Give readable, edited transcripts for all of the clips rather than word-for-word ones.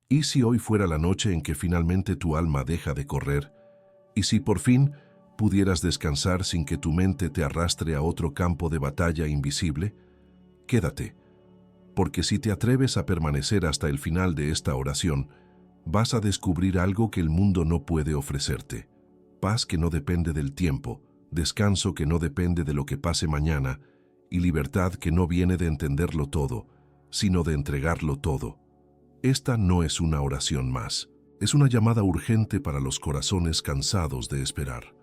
¿Y si hoy fuera la noche en que finalmente tu alma deja de correr? ¿Y si por fin pudieras descansar sin que tu mente te arrastre a otro campo de batalla invisible? Quédate, porque si te atreves a permanecer hasta el final de esta oración, vas a descubrir algo que el mundo no puede ofrecerte. Paz que no depende del tiempo, descanso que no depende de lo que pase mañana, y libertad que no viene de entenderlo todo, sino de entregarlo todo. Esta no es una oración más, es una llamada urgente para los corazones cansados de esperar,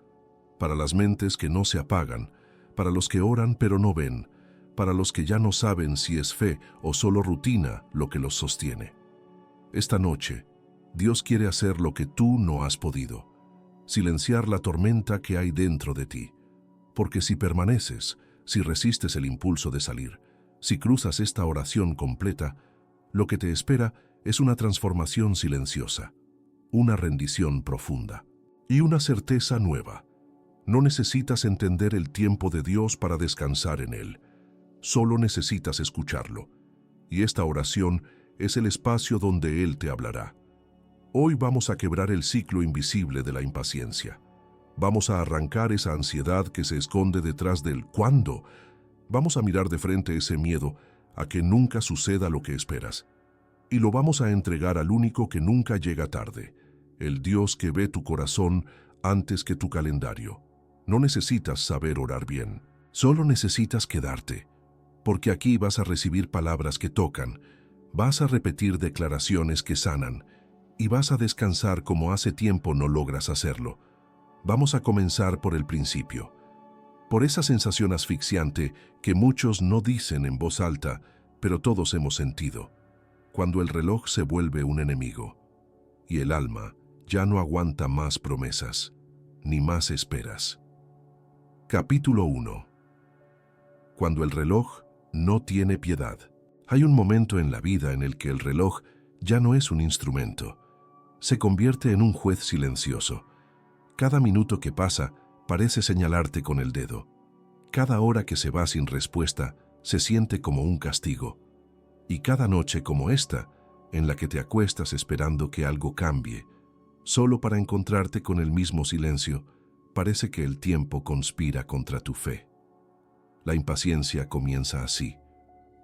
para las mentes que no se apagan, para los que oran pero no ven, para los que ya no saben si es fe o solo rutina lo que los sostiene. Esta noche, Dios quiere hacer lo que tú no has podido, silenciar la tormenta que hay dentro de ti, porque si permaneces, si resistes el impulso de salir, si cruzas esta oración completa, lo que te espera es una transformación silenciosa, una rendición profunda y una certeza nueva. No necesitas entender el tiempo de Dios para descansar en Él, solo necesitas escucharlo, y esta oración es el espacio donde Él te hablará. Hoy vamos a quebrar el ciclo invisible de la impaciencia. Vamos a arrancar esa ansiedad que se esconde detrás del ¿cuándo? Vamos a mirar de frente ese miedo a que nunca suceda lo que esperas. Y lo vamos a entregar al único que nunca llega tarde, el Dios que ve tu corazón antes que tu calendario. No necesitas saber orar bien, solo necesitas quedarte, porque aquí vas a recibir palabras que tocan, vas a repetir declaraciones que sanan, y vas a descansar como hace tiempo no logras hacerlo. Vamos a comenzar por el principio, por esa sensación asfixiante que muchos no dicen en voz alta, pero todos hemos sentido. Cuando el reloj se vuelve un enemigo y el alma ya no aguanta más promesas, ni más esperas. Capítulo 1. Cuando el reloj no tiene piedad. Hay un momento en la vida en el que el reloj ya no es un instrumento. Se convierte en un juez silencioso. Cada minuto que pasa parece señalarte con el dedo. Cada hora que se va sin respuesta se siente como un castigo. Y cada noche como esta, en la que te acuestas esperando que algo cambie, solo para encontrarte con el mismo silencio, parece que el tiempo conspira contra tu fe. La impaciencia comienza así,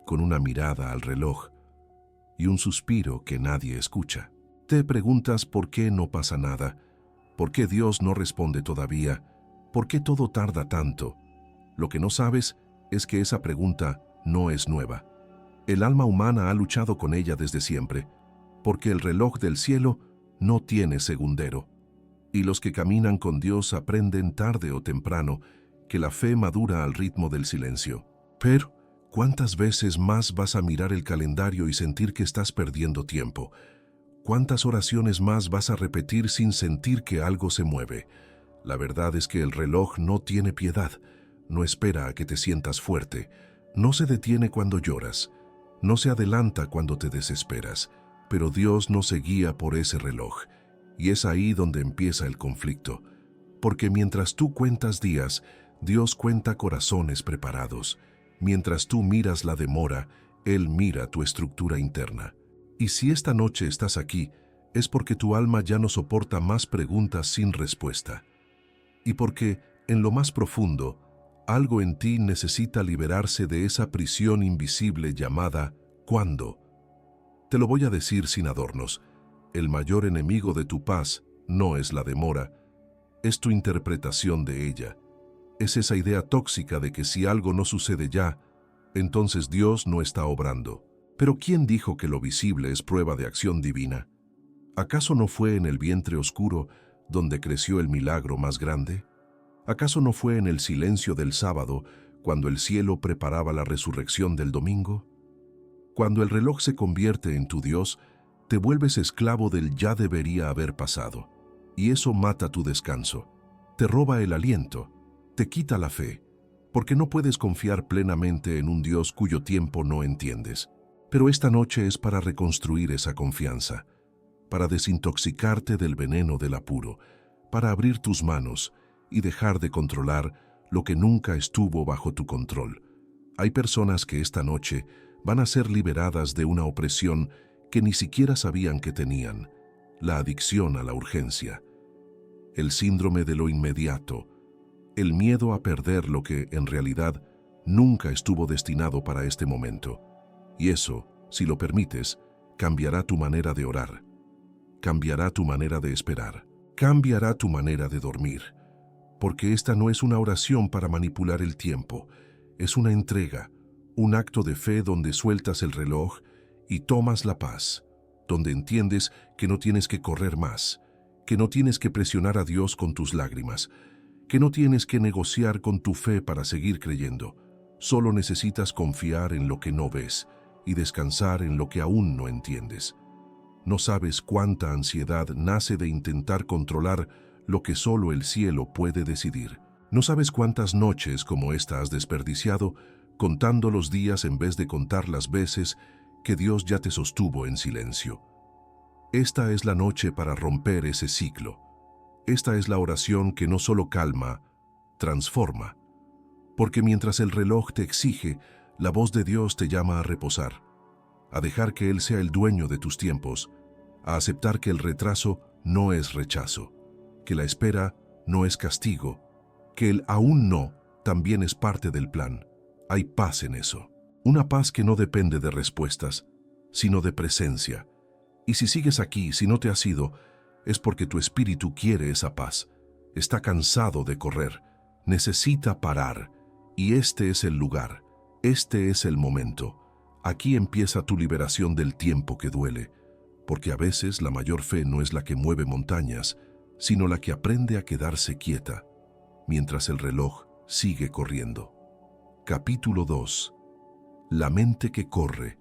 con una mirada al reloj y un suspiro que nadie escucha. Te preguntas por qué no pasa nada, por qué Dios no responde todavía, por qué todo tarda tanto. Lo que no sabes es que esa pregunta no es nueva. El alma humana ha luchado con ella desde siempre, porque el reloj del cielo no tiene segundero. Y los que caminan con Dios aprenden tarde o temprano que la fe madura al ritmo del silencio. Pero, ¿cuántas veces más vas a mirar el calendario y sentir que estás perdiendo tiempo? ¿Cuántas oraciones más vas a repetir sin sentir que algo se mueve? La verdad es que el reloj no tiene piedad, no espera a que te sientas fuerte, no se detiene cuando lloras, no se adelanta cuando te desesperas, pero Dios no se guía por ese reloj, y es ahí donde empieza el conflicto, porque mientras tú cuentas días, Dios cuenta corazones preparados. Mientras tú miras la demora, Él mira tu estructura interna. Y si esta noche estás aquí, es porque tu alma ya no soporta más preguntas sin respuesta. Y porque, en lo más profundo, algo en ti necesita liberarse de esa prisión invisible llamada ¿cuándo? Te lo voy a decir sin adornos. El mayor enemigo de tu paz no es la demora, es tu interpretación de ella. Es esa idea tóxica de que si algo no sucede ya, entonces Dios no está obrando. Pero ¿quién dijo que lo visible es prueba de acción divina? ¿Acaso no fue en el vientre oscuro donde creció el milagro más grande? ¿Acaso no fue en el silencio del sábado cuando el cielo preparaba la resurrección del domingo? Cuando el reloj se convierte en tu Dios, te vuelves esclavo del ya debería haber pasado. Y eso mata tu descanso, te roba el aliento, te quita la fe, porque no puedes confiar plenamente en un Dios cuyo tiempo no entiendes. Pero esta noche es para reconstruir esa confianza, para desintoxicarte del veneno del apuro, para abrir tus manos y dejar de controlar lo que nunca estuvo bajo tu control. Hay personas que esta noche van a ser liberadas de una opresión que ni siquiera sabían que tenían: la adicción a la urgencia, el síndrome de lo inmediato, el miedo a perder lo que, en realidad, nunca estuvo destinado para este momento. Y eso, si lo permites, cambiará tu manera de orar, cambiará tu manera de esperar, cambiará tu manera de dormir, porque esta no es una oración para manipular el tiempo, es una entrega, un acto de fe donde sueltas el reloj y tomas la paz, donde entiendes que no tienes que correr más, que no tienes que presionar a Dios con tus lágrimas, que no tienes que negociar con tu fe para seguir creyendo. Solo necesitas confiar en lo que no ves y descansar en lo que aún no entiendes. No sabes cuánta ansiedad nace de intentar controlar lo que solo el cielo puede decidir. No sabes cuántas noches como esta has desperdiciado contando los días en vez de contar las veces que Dios ya te sostuvo en silencio. Esta es la noche para romper ese ciclo. Esta es la oración que no solo calma, transforma. Porque mientras el reloj te exige, la voz de Dios te llama a reposar, a dejar que Él sea el dueño de tus tiempos, a aceptar que el retraso no es rechazo, que la espera no es castigo, que el aún no también es parte del plan. Hay paz en eso. Una paz que no depende de respuestas, sino de presencia. Y si sigues aquí, si no te has ido, es porque tu espíritu quiere esa paz. Está cansado de correr, necesita parar. Y este es el lugar, este es el momento. Aquí empieza tu liberación del tiempo que duele, porque a veces la mayor fe no es la que mueve montañas, sino la que aprende a quedarse quieta, mientras el reloj sigue corriendo. Capítulo 2. La mente que corre,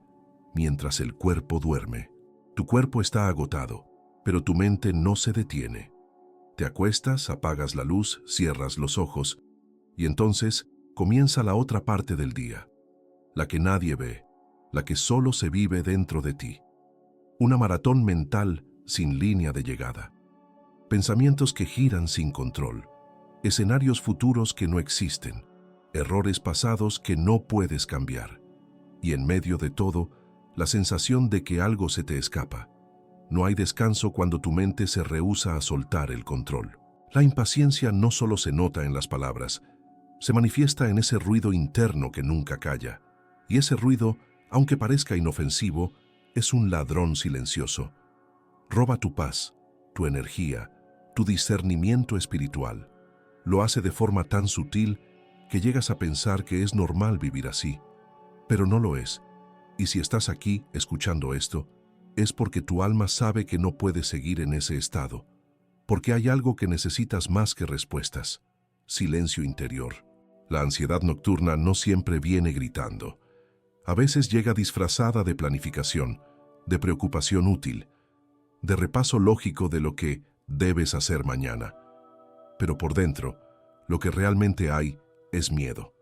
mientras el cuerpo duerme. Tu cuerpo está agotado, pero tu mente no se detiene. Te acuestas, apagas la luz, cierras los ojos, y entonces comienza la otra parte del día, la que nadie ve, la que solo se vive dentro de ti. Una maratón mental sin línea de llegada. Pensamientos que giran sin control, escenarios futuros que no existen, errores pasados que no puedes cambiar. Y en medio de todo, la sensación de que algo se te escapa. No hay descanso cuando tu mente se rehúsa a soltar el control. La impaciencia no solo se nota en las palabras, se manifiesta en ese ruido interno que nunca calla. Y ese ruido, aunque parezca inofensivo, es un ladrón silencioso. Roba tu paz, tu energía, tu discernimiento espiritual. Lo hace de forma tan sutil que llegas a pensar que es normal vivir así. Pero no lo es. Y si estás aquí escuchando esto, es porque tu alma sabe que no puedes seguir en ese estado, porque hay algo que necesitas más que respuestas: silencio interior. La ansiedad nocturna no siempre viene gritando. A veces llega disfrazada de planificación, de preocupación útil, de repaso lógico de lo que debes hacer mañana. Pero por dentro, lo que realmente hay es miedo.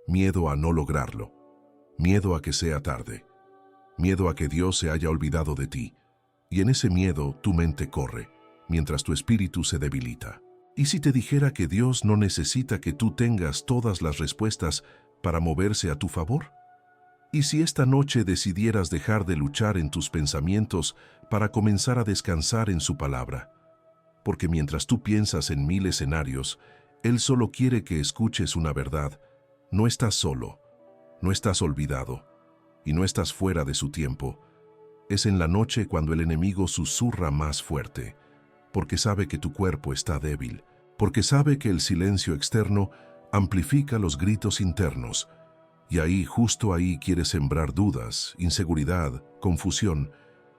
Miedo a no lograrlo. Miedo a que sea tarde. Miedo a que Dios se haya olvidado de ti. Y en ese miedo tu mente corre, mientras tu espíritu se debilita. ¿Y si te dijera que Dios no necesita que tú tengas todas las respuestas para moverse a tu favor? ¿Y si esta noche decidieras dejar de luchar en tus pensamientos para comenzar a descansar en su palabra? Porque mientras tú piensas en 1000 escenarios, Él solo quiere que escuches una verdad. No estás solo, no estás olvidado, y no estás fuera de su tiempo. Es en la noche cuando el enemigo susurra más fuerte, porque sabe que tu cuerpo está débil, porque sabe que el silencio externo amplifica los gritos internos, y ahí, justo ahí, quiere sembrar dudas, inseguridad, confusión.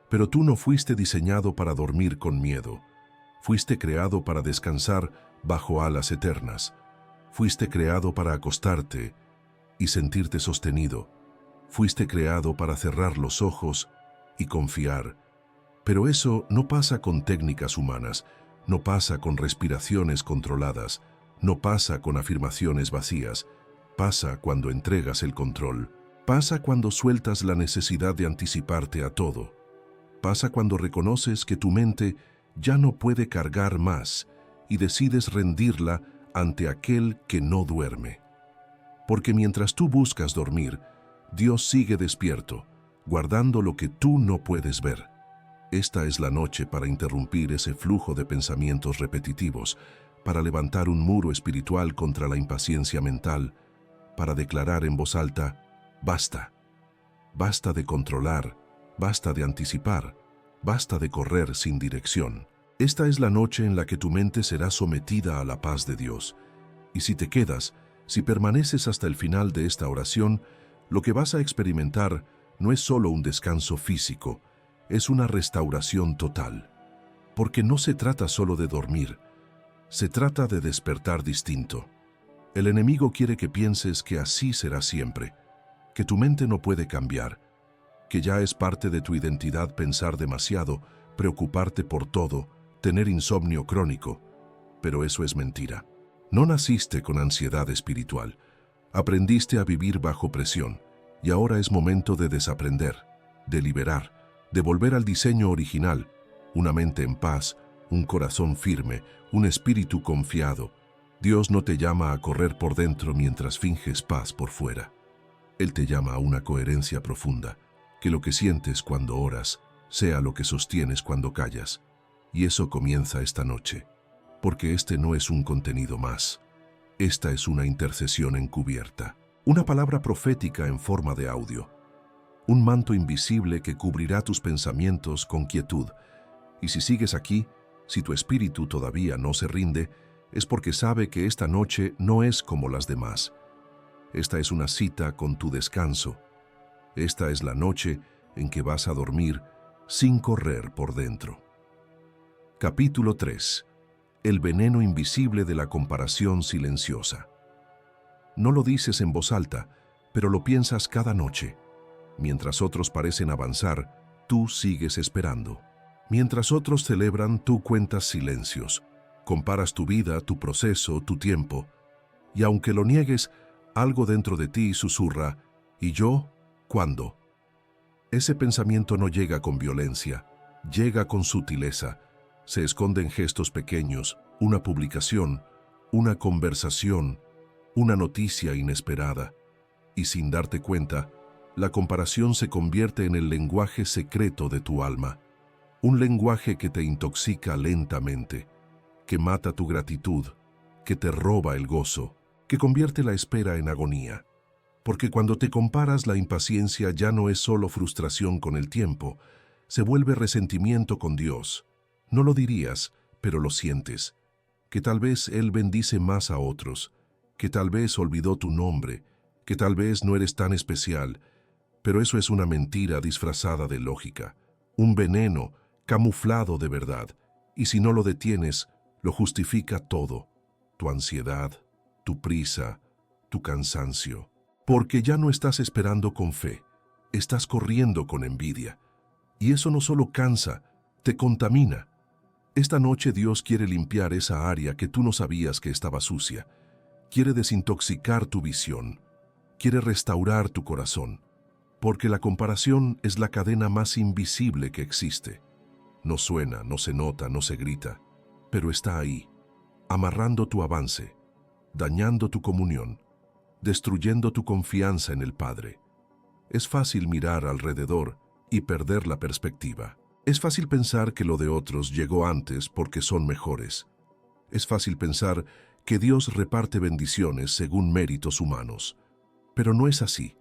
Pero tú no fuiste diseñado para dormir con miedo. Fuiste creado para descansar bajo alas eternas. Fuiste creado para acostarte y sentirte sostenido. Fuiste creado para cerrar los ojos y confiar. Pero eso no pasa con técnicas humanas, no pasa con respiraciones controladas, no pasa con afirmaciones vacías. Pasa cuando entregas el control. Pasa cuando sueltas la necesidad de anticiparte a todo. Pasa cuando reconoces que tu mente ya no puede cargar más y decides rendirla ante aquel que no duerme. Porque mientras tú buscas dormir, Dios sigue despierto, guardando lo que tú no puedes ver. Esta es la noche para interrumpir ese flujo de pensamientos repetitivos, para levantar un muro espiritual contra la impaciencia mental, para declarar en voz alta: basta. Basta de controlar, basta de anticipar, basta de correr sin dirección. Esta es la noche en la que tu mente será sometida a la paz de Dios. Y si te quedas, si permaneces hasta el final de esta oración, lo que vas a experimentar no es solo un descanso físico, es una restauración total. Porque no se trata solo de dormir, se trata de despertar distinto. El enemigo quiere que pienses que así será siempre, que tu mente no puede cambiar, que ya es parte de tu identidad pensar demasiado, preocuparte por todo, tener insomnio crónico. Pero eso es mentira. No naciste con ansiedad espiritual. Aprendiste a vivir bajo presión, y ahora es momento de desaprender, de liberar, de volver al diseño original, una mente en paz, un corazón firme, un espíritu confiado. Dios no te llama a correr por dentro mientras finges paz por fuera. Él te llama a una coherencia profunda, que lo que sientes cuando oras sea lo que sostienes cuando callas. Y eso comienza esta noche, porque este no es un contenido más. Esta es una intercesión encubierta, una palabra profética en forma de audio, un manto invisible que cubrirá tus pensamientos con quietud. Y si sigues aquí, si tu espíritu todavía no se rinde, es porque sabe que esta noche no es como las demás. Esta es una cita con tu descanso. Esta es la noche en que vas a dormir sin correr por dentro. Capítulo 3. El veneno invisible de la comparación silenciosa. No lo dices en voz alta, pero lo piensas cada noche. Mientras otros parecen avanzar, tú sigues esperando. Mientras otros celebran, tú cuentas silencios. Comparas tu vida, tu proceso, tu tiempo. Y aunque lo niegues, algo dentro de ti susurra: ¿y yo? ¿Cuándo? Ese pensamiento no llega con violencia, llega con sutileza. Se esconde en gestos pequeños, una publicación, una conversación, una noticia inesperada. Y sin darte cuenta, la comparación se convierte en el lenguaje secreto de tu alma. Un lenguaje que te intoxica lentamente, que mata tu gratitud, que te roba el gozo, que convierte la espera en agonía. Porque cuando te comparas, la impaciencia ya no es solo frustración con el tiempo, se vuelve resentimiento con Dios. No lo dirías, pero lo sientes. Que tal vez Él bendice más a otros, que tal vez olvidó tu nombre, que tal vez no eres tan especial, pero eso es una mentira disfrazada de lógica, un veneno camuflado de verdad, y si no lo detienes, lo justifica todo: tu ansiedad, tu prisa, tu cansancio. Porque ya no estás esperando con fe, estás corriendo con envidia. Y eso no solo cansa, te contamina. Esta noche Dios quiere limpiar esa área que tú no sabías que estaba sucia. Quiere desintoxicar tu visión. Quiere restaurar tu corazón. Porque la comparación es la cadena más invisible que existe. No suena, no se nota, no se grita, pero está ahí, amarrando tu avance, dañando tu comunión, destruyendo tu confianza en el Padre. Es fácil mirar alrededor y perder la perspectiva. Es fácil pensar que lo de otros llegó antes porque son mejores. Es fácil pensar que Dios reparte bendiciones según méritos humanos. Pero no es así.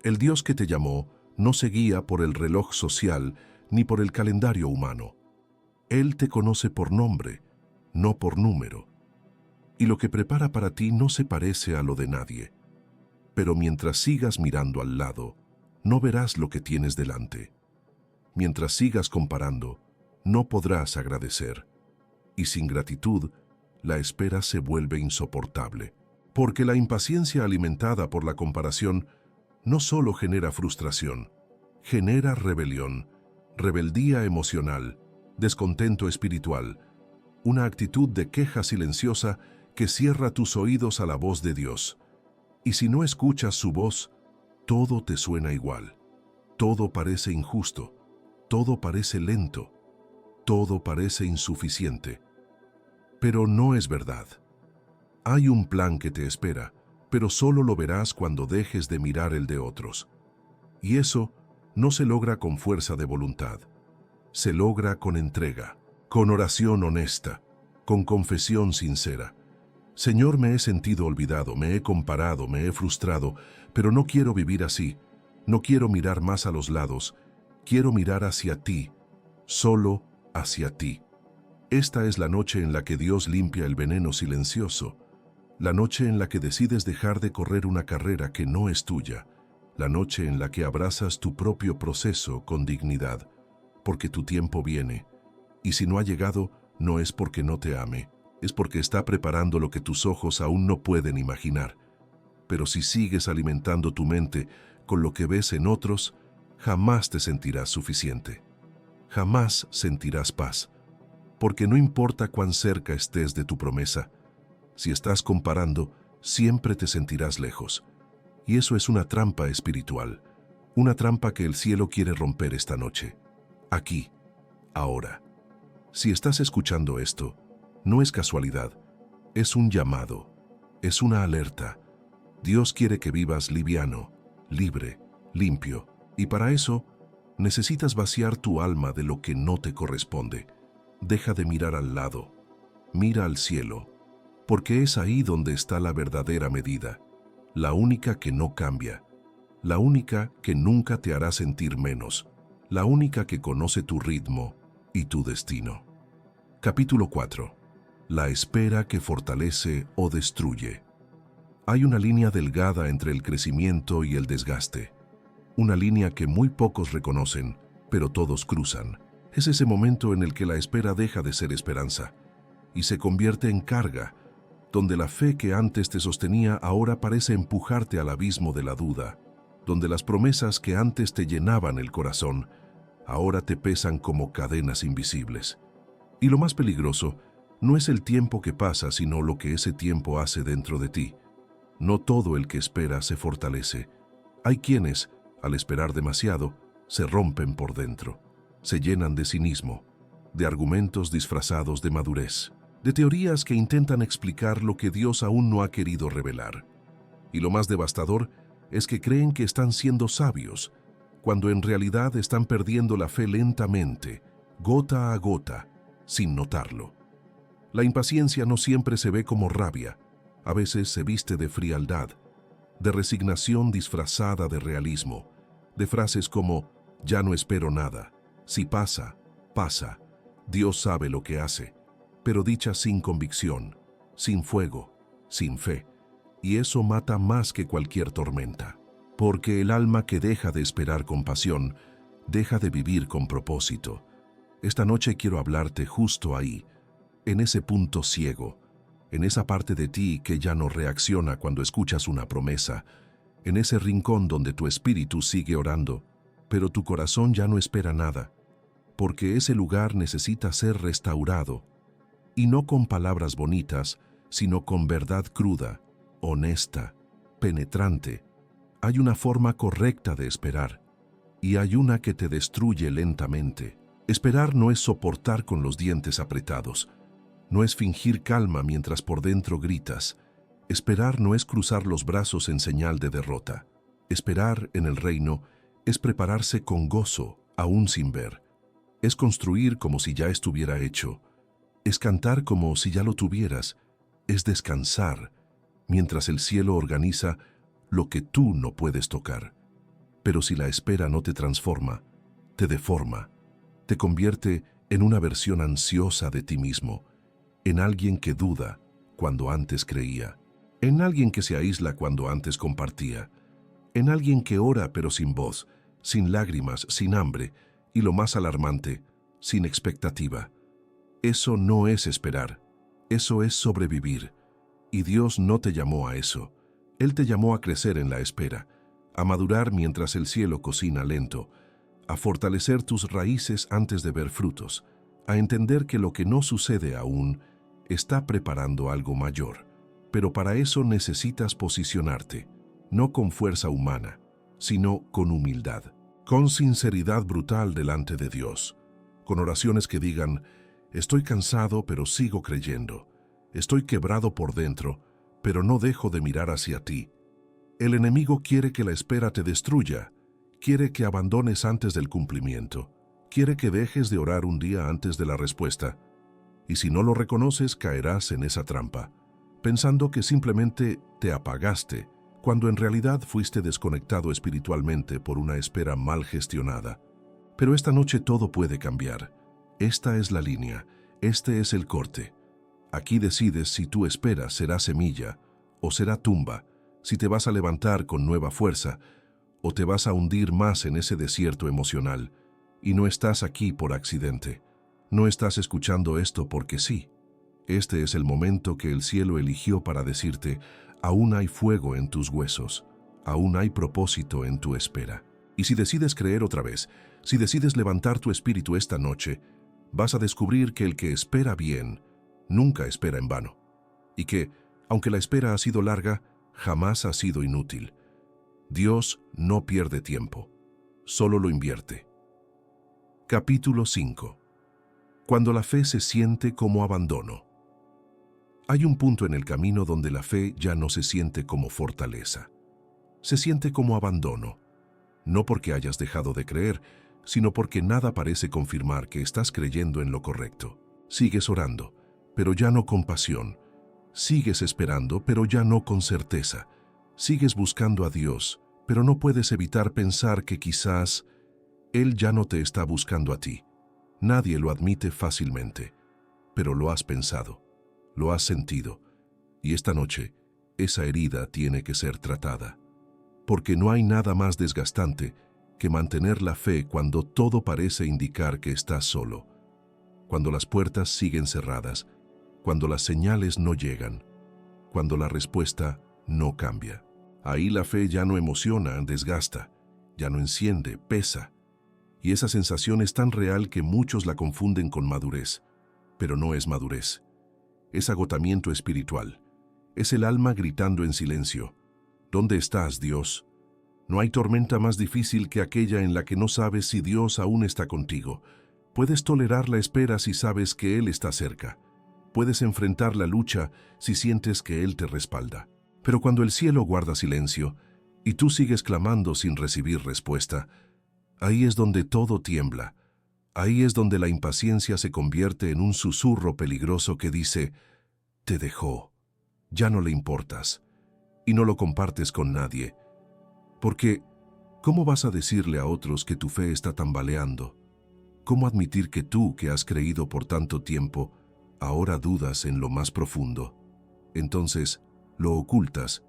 El Dios que te llamó no se guía por el reloj social ni por el calendario humano. Él te conoce por nombre, no por número. Y lo que prepara para ti no se parece a lo de nadie. Pero mientras sigas mirando al lado, no verás lo que tienes delante. Mientras sigas comparando, no podrás agradecer. Y sin gratitud, la espera se vuelve insoportable. Porque la impaciencia alimentada por la comparación no solo genera frustración, genera rebelión, rebeldía emocional, descontento espiritual, una actitud de queja silenciosa que cierra tus oídos a la voz de Dios. Y si no escuchas su voz, todo te suena igual. Todo parece injusto, todo parece lento, todo parece insuficiente. Pero no es verdad. Hay un plan que te espera, pero solo lo verás cuando dejes de mirar el de otros. Y eso no se logra con fuerza de voluntad. Se logra con entrega, con oración honesta, con confesión sincera. Señor, me he sentido olvidado, me he comparado, me he frustrado, pero no quiero vivir así. No quiero mirar más a los lados. Quiero mirar hacia ti, solo hacia ti. Esta es la noche en la que Dios limpia el veneno silencioso, la noche en la que decides dejar de correr una carrera que no es tuya, la noche en la que abrazas tu propio proceso con dignidad, porque tu tiempo viene, y si no ha llegado, no es porque no te ame, es porque está preparando lo que tus ojos aún no pueden imaginar. Pero si sigues alimentando tu mente con lo que ves en otros, jamás te sentirás suficiente. Jamás sentirás paz, porque no importa cuán cerca estés de tu promesa, si estás comparando, siempre te sentirás lejos. Y eso es una trampa espiritual, una trampa que el cielo quiere romper esta noche, aquí, ahora. Si estás escuchando esto, no es casualidad, es un llamado, es una alerta. Dios quiere que vivas liviano, libre, limpio, y para eso necesitas vaciar tu alma de lo que no te corresponde. Deja de mirar al lado, mira al cielo, porque es ahí donde está la verdadera medida, la única que no cambia, la única que nunca te hará sentir menos, la única que conoce tu ritmo y tu destino. Capítulo 4. La espera que fortalece o destruye. Hay una línea delgada entre el crecimiento y el desgaste, una línea que muy pocos reconocen, pero todos cruzan. Es ese momento en el que la espera deja de ser esperanza y se convierte en carga, donde la fe que antes te sostenía ahora parece empujarte al abismo de la duda, donde las promesas que antes te llenaban el corazón ahora te pesan como cadenas invisibles. Y lo más peligroso no es el tiempo que pasa, sino lo que ese tiempo hace dentro de ti. No todo el que espera se fortalece. Hay quienes, al esperar demasiado, se rompen por dentro, se llenan de cinismo, de argumentos disfrazados de madurez, de teorías que intentan explicar lo que Dios aún no ha querido revelar. Y lo más devastador es que creen que están siendo sabios, cuando en realidad están perdiendo la fe lentamente, gota a gota, sin notarlo. La impaciencia no siempre se ve como rabia, a veces se viste de frialdad, de resignación disfrazada de realismo, de frases como, ya no espero nada, si pasa, pasa, Dios sabe lo que hace, pero dichas sin convicción, sin fuego, sin fe, y eso mata más que cualquier tormenta, porque el alma que deja de esperar con pasión, deja de vivir con propósito. Esta noche quiero hablarte justo ahí, en ese punto ciego, en esa parte de ti que ya no reacciona cuando escuchas una promesa, en ese rincón donde tu espíritu sigue orando, pero tu corazón ya no espera nada, porque ese lugar necesita ser restaurado, y no con palabras bonitas, sino con verdad cruda, honesta, penetrante. Hay una forma correcta de esperar, y hay una que te destruye lentamente. Esperar no es soportar con los dientes apretados, no es fingir calma mientras por dentro gritas. Esperar no es cruzar los brazos en señal de derrota. Esperar en el reino es prepararse con gozo, aún sin ver. Es construir como si ya estuviera hecho. Es cantar como si ya lo tuvieras. Es descansar, mientras el cielo organiza lo que tú no puedes tocar. Pero si la espera no te transforma, te deforma, te convierte en una versión ansiosa de ti mismo, en alguien que duda cuando antes creía, en alguien que se aísla cuando antes compartía, en alguien que ora pero sin voz, sin lágrimas, sin hambre, y lo más alarmante, sin expectativa. Eso no es esperar, eso es sobrevivir. Y Dios no te llamó a eso. Él te llamó a crecer en la espera, a madurar mientras el cielo cocina lento, a fortalecer tus raíces antes de ver frutos, a entender que lo que no sucede aún está preparando algo mayor. Pero para eso necesitas posicionarte, no con fuerza humana, sino con humildad, con sinceridad brutal delante de Dios, con oraciones que digan, estoy cansado pero sigo creyendo, estoy quebrado por dentro, pero no dejo de mirar hacia ti. El enemigo quiere que la espera te destruya, Quiere que abandones antes del cumplimiento. Quiere que dejes de orar un día antes de la respuesta. Y si no lo reconoces, caerás en esa trampa, pensando que simplemente te apagaste, cuando en realidad fuiste desconectado espiritualmente por una espera mal gestionada. Pero esta noche todo puede cambiar. Esta es la línea, este es el corte. Aquí decides si tu espera será semilla o será tumba, si te vas a levantar con nueva fuerza o te vas a hundir más en ese desierto emocional. Y no estás aquí por accidente. No estás escuchando esto porque sí. Este es el momento que el cielo eligió para decirte: aún hay fuego en tus huesos, aún hay propósito en tu espera. Y si decides creer otra vez, si decides levantar tu espíritu esta noche, vas a descubrir que el que espera bien, nunca espera en vano. Y que, aunque la espera ha sido larga, jamás ha sido inútil. Dios no pierde tiempo, solo lo invierte. Capítulo 5. Cuando la fe se siente como abandono. Hay un punto en el camino donde la fe ya no se siente como fortaleza. Se siente como abandono, no porque hayas dejado de creer, sino porque nada parece confirmar que estás creyendo en lo correcto. Sigues orando, pero ya no con pasión. Sigues esperando, pero ya no con certeza. Sigues buscando a Dios, pero no puedes evitar pensar que quizás Él ya no te está buscando a ti. Nadie lo admite fácilmente, pero lo has pensado, lo has sentido, y esta noche esa herida tiene que ser tratada. Porque no hay nada más desgastante que mantener la fe cuando todo parece indicar que estás solo, cuando las puertas siguen cerradas, cuando las señales no llegan, cuando la respuesta no cambia. Ahí la fe ya no emociona, desgasta, ya no enciende, pesa. Y esa sensación es tan real que muchos la confunden con madurez. Pero no es madurez. Es agotamiento espiritual. Es el alma gritando en silencio: ¿dónde estás, Dios? No hay tormenta más difícil que aquella en la que no sabes si Dios aún está contigo. Puedes tolerar la espera si sabes que Él está cerca. Puedes enfrentar la lucha si sientes que Él te respalda. Pero cuando el cielo guarda silencio y tú sigues clamando sin recibir respuesta, ahí es donde todo tiembla. Ahí es donde la impaciencia se convierte en un susurro peligroso que dice: te dejó, ya no le importas, y no lo compartes con nadie. Porque, ¿cómo vas a decirle a otros que tu fe está tambaleando? ¿Cómo admitir que tú, que has creído por tanto tiempo, ahora dudas en lo más profundo? Entonces, lo ocultas,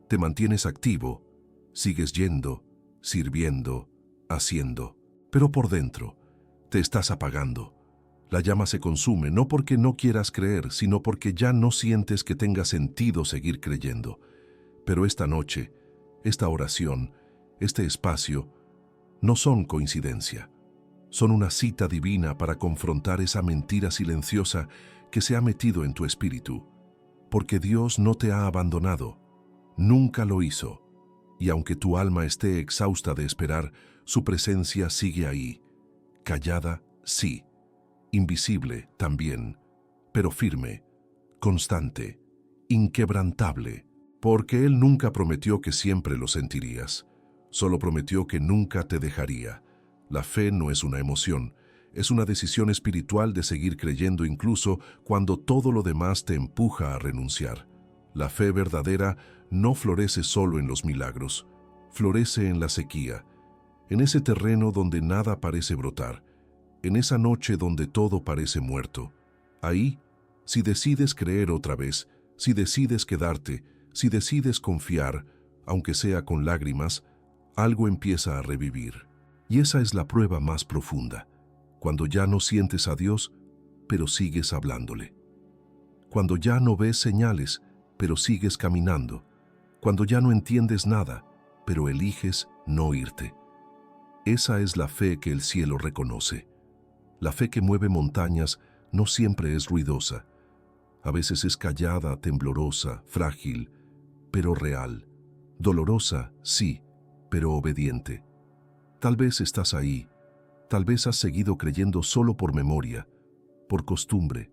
te mantienes activo, sigues yendo, sirviendo, haciendo, pero por dentro te estás apagando. La llama se consume no porque no quieras creer, sino porque ya no sientes que tenga sentido seguir creyendo. Pero esta noche, esta oración, este espacio, no son coincidencia. Son una cita divina para confrontar esa mentira silenciosa que se ha metido en tu espíritu. Porque Dios no te ha abandonado, nunca lo hizo. Y aunque tu alma esté exhausta de esperar, su presencia sigue ahí, callada, sí, invisible también, pero firme, constante, inquebrantable, porque Él nunca prometió que siempre lo sentirías, solo prometió que nunca te dejaría. La fe no es una emoción, es una decisión espiritual de seguir creyendo incluso cuando todo lo demás te empuja a renunciar. La fe verdadera no florece solo en los milagros, florece en la sequía, en ese terreno donde nada parece brotar, en esa noche donde todo parece muerto. Ahí, si decides creer otra vez, si decides quedarte, si decides confiar, aunque sea con lágrimas, algo empieza a revivir. Y esa es la prueba más profunda, cuando ya no sientes a Dios, pero sigues hablándole. Cuando ya no ves señales, pero sigues caminando. Cuando ya no entiendes nada, pero eliges no irte. Esa es la fe que el cielo reconoce. La fe que mueve montañas no siempre es ruidosa. A veces es callada, temblorosa, frágil, pero real. Dolorosa, sí, pero obediente. Tal vez estás ahí. Tal vez has seguido creyendo solo por memoria, por costumbre,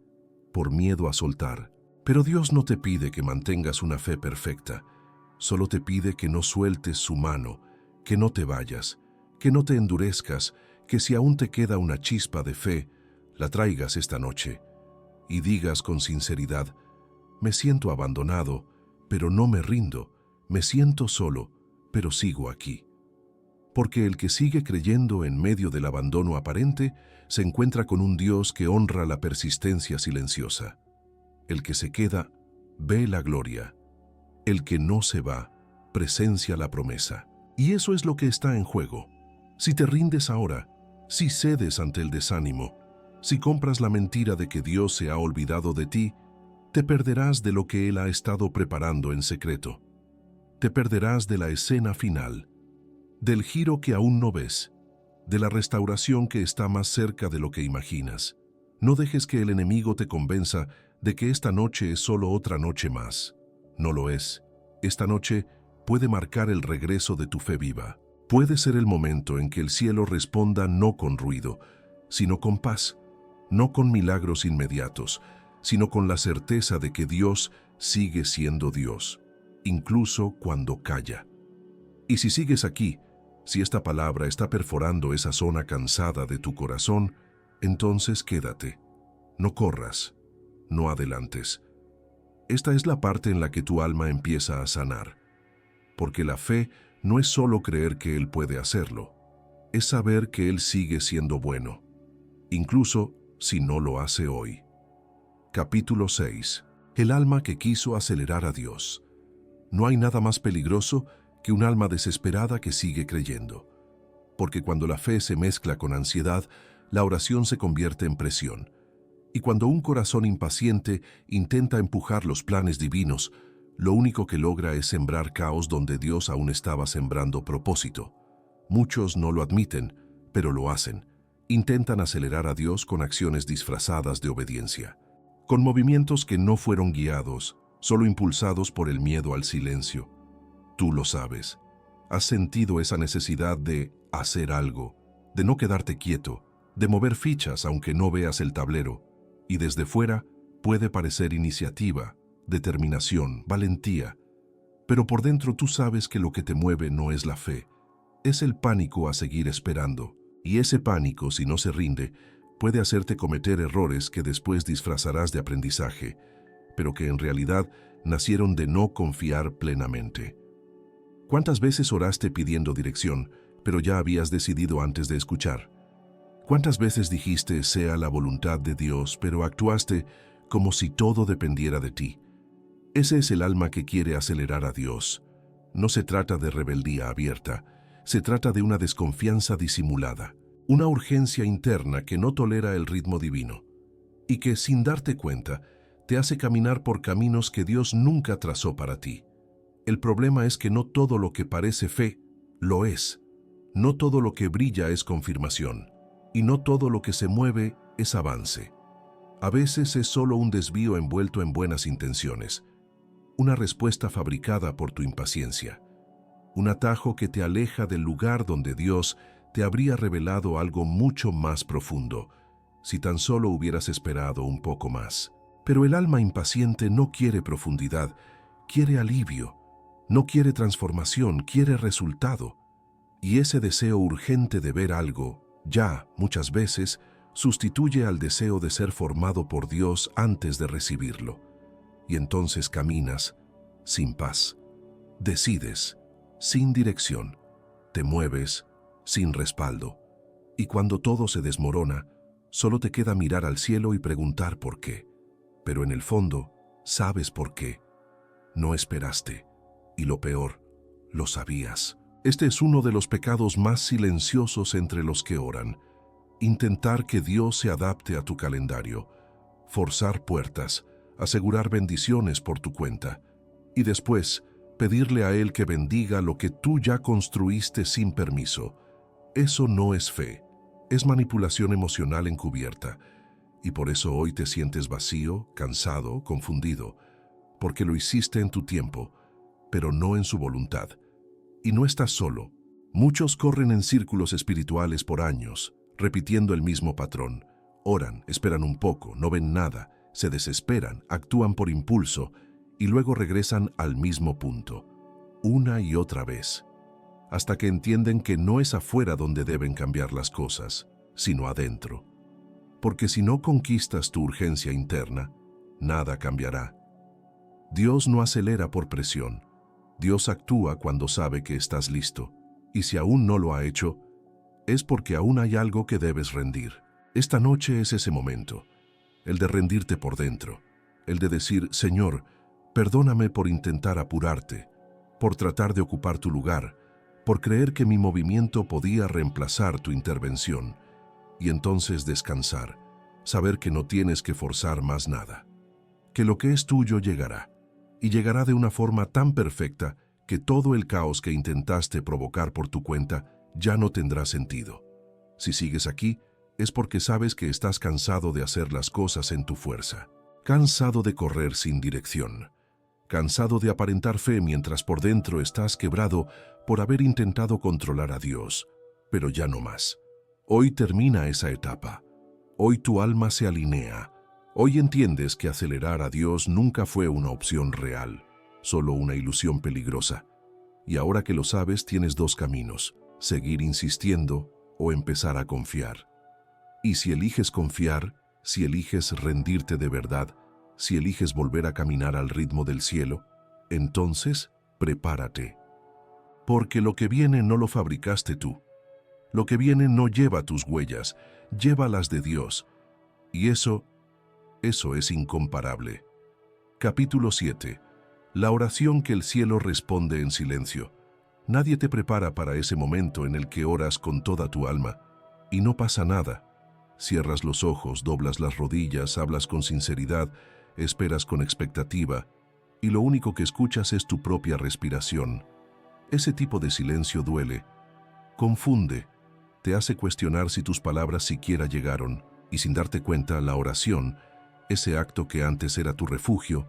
por miedo a soltar. Pero Dios no te pide que mantengas una fe perfecta. Solo te pide que no sueltes su mano, que no te vayas, que no te endurezcas, que si aún te queda una chispa de fe, la traigas esta noche y digas con sinceridad: me siento abandonado, pero no me rindo, me siento solo, pero sigo aquí. Porque el que sigue creyendo en medio del abandono aparente se encuentra con un Dios que honra la persistencia silenciosa. El que se queda ve la gloria. El que no se va presencia la promesa. Y eso es lo que está en juego. Si te rindes ahora, si cedes ante el desánimo, si compras la mentira de que Dios se ha olvidado de ti, te perderás de lo que Él ha estado preparando en secreto. Te perderás de la escena final, del giro que aún no ves, de la restauración que está más cerca de lo que imaginas. No dejes que el enemigo te convenza de que esta noche es solo otra noche más. No lo es. Esta noche puede marcar el regreso de tu fe viva. Puede ser el momento en que el cielo responda no con ruido, sino con paz, no con milagros inmediatos, sino con la certeza de que Dios sigue siendo Dios, incluso cuando calla. Y si sigues aquí, si esta palabra está perforando esa zona cansada de tu corazón, entonces quédate. No corras, no adelantes. Esta es la parte en la que tu alma empieza a sanar. Porque la fe no es solo creer que Él puede hacerlo, es saber que Él sigue siendo bueno, incluso si no lo hace hoy. Capítulo 6. El alma que quiso acelerar a Dios. No hay nada más peligroso que un alma desesperada que sigue creyendo. Porque cuando la fe se mezcla con ansiedad, la oración se convierte en presión. Y cuando un corazón impaciente intenta empujar los planes divinos, lo único que logra es sembrar caos donde Dios aún estaba sembrando propósito. Muchos no lo admiten, pero lo hacen. Intentan acelerar a Dios con acciones disfrazadas de obediencia, con movimientos que no fueron guiados, solo impulsados por el miedo al silencio. Tú lo sabes. Has sentido esa necesidad de hacer algo, de no quedarte quieto, de mover fichas aunque no veas el tablero, y desde fuera puede parecer iniciativa, determinación, valentía, pero por dentro tú sabes que lo que te mueve no es la fe, es el pánico a seguir esperando, y ese pánico, si no se rinde, puede hacerte cometer errores que después disfrazarás de aprendizaje, pero que en realidad nacieron de no confiar plenamente. ¿Cuántas veces oraste pidiendo dirección, pero ya habías decidido antes de escuchar? ¿Cuántas veces dijiste sea la voluntad de Dios, pero actuaste como si todo dependiera de ti? Ese es el alma que quiere acelerar a Dios. No se trata de rebeldía abierta, se trata de una desconfianza disimulada, una urgencia interna que no tolera el ritmo divino, y que, sin darte cuenta, te hace caminar por caminos que Dios nunca trazó para ti. El problema es que no todo lo que parece fe, lo es. No todo lo que brilla es confirmación, y no todo lo que se mueve es avance. A veces es solo un desvío envuelto en buenas intenciones, una respuesta fabricada por tu impaciencia, un atajo que te aleja del lugar donde Dios te habría revelado algo mucho más profundo, si tan solo hubieras esperado un poco más. Pero el alma impaciente no quiere profundidad, quiere alivio, no quiere transformación, quiere resultado. Y ese deseo urgente de ver algo, ya, muchas veces, sustituye al deseo de ser formado por Dios antes de recibirlo. Y entonces caminas sin paz, decides sin dirección, te mueves sin respaldo. Y cuando todo se desmorona, solo te queda mirar al cielo y preguntar por qué. Pero en el fondo, sabes por qué. No esperaste. Y lo peor, lo sabías. Este es uno de los pecados más silenciosos entre los que oran. Intentar que Dios se adapte a tu calendario, forzar puertas, asegurar bendiciones por tu cuenta, y después pedirle a Él que bendiga lo que tú ya construiste sin permiso. Eso no es fe, es manipulación emocional encubierta, y por eso hoy te sientes vacío, cansado, confundido, porque lo hiciste en tu tiempo, pero no en su voluntad. Y no estás solo. Muchos corren en círculos espirituales por años, repitiendo el mismo patrón. Oran, esperan un poco, no ven nada, se desesperan, actúan por impulso y luego regresan al mismo punto, una y otra vez. hasta que entienden que no es afuera donde deben cambiar las cosas, sino adentro. Porque si no conquistas tu urgencia interna, nada cambiará. Dios no acelera por presión. Dios actúa cuando sabe que estás listo, y si aún no lo ha hecho, es porque aún hay algo que debes rendir. Esta noche es ese momento, el de rendirte por dentro, el de decir, Señor, perdóname por intentar apurarte, por tratar de ocupar tu lugar, por creer que mi movimiento podía reemplazar tu intervención, y entonces descansar, saber que no tienes que forzar más nada, que lo que es tuyo llegará, y llegará de una forma tan perfecta que todo el caos que intentaste provocar por tu cuenta ya no tendrá sentido. Si sigues aquí, es porque sabes que estás cansado de hacer las cosas en tu fuerza, cansado de correr sin dirección, cansado de aparentar fe mientras por dentro estás quebrado por haber intentado controlar a Dios, pero ya no más. Hoy termina esa etapa. Hoy tu alma se alinea. Hoy entiendes que acelerar a Dios nunca fue una opción real, solo una ilusión peligrosa. Y ahora que lo sabes, tienes dos caminos: seguir insistiendo o empezar a confiar. Y si eliges confiar, si eliges rendirte de verdad, si eliges volver a caminar al ritmo del cielo, entonces prepárate. Porque lo que viene no lo fabricaste tú. Lo que viene no lleva tus huellas, lleva las de Dios. Y eso es incomparable. Capítulo 7. La oración que el cielo responde en silencio. Nadie te prepara para ese momento en el que oras con toda tu alma, y no pasa nada. Cierras los ojos, doblas las rodillas, hablas con sinceridad, esperas con expectativa, y lo único que escuchas es tu propia respiración. Ese tipo de silencio duele, confunde, te hace cuestionar si tus palabras siquiera llegaron, y sin darte cuenta, la oración, ese acto que antes era tu refugio,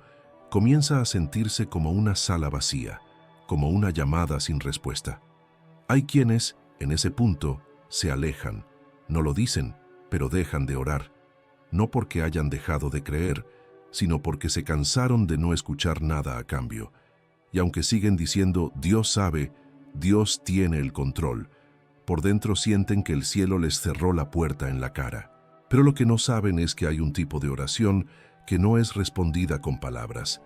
comienza a sentirse como una sala vacía, como una llamada sin respuesta. Hay quienes, en ese punto, se alejan, no lo dicen, pero dejan de orar, no porque hayan dejado de creer, sino porque se cansaron de no escuchar nada a cambio. Y aunque siguen diciendo, Dios sabe, Dios tiene el control, por dentro sienten que el cielo les cerró la puerta en la cara. Pero lo que no saben es que hay un tipo de oración que no es respondida con palabras,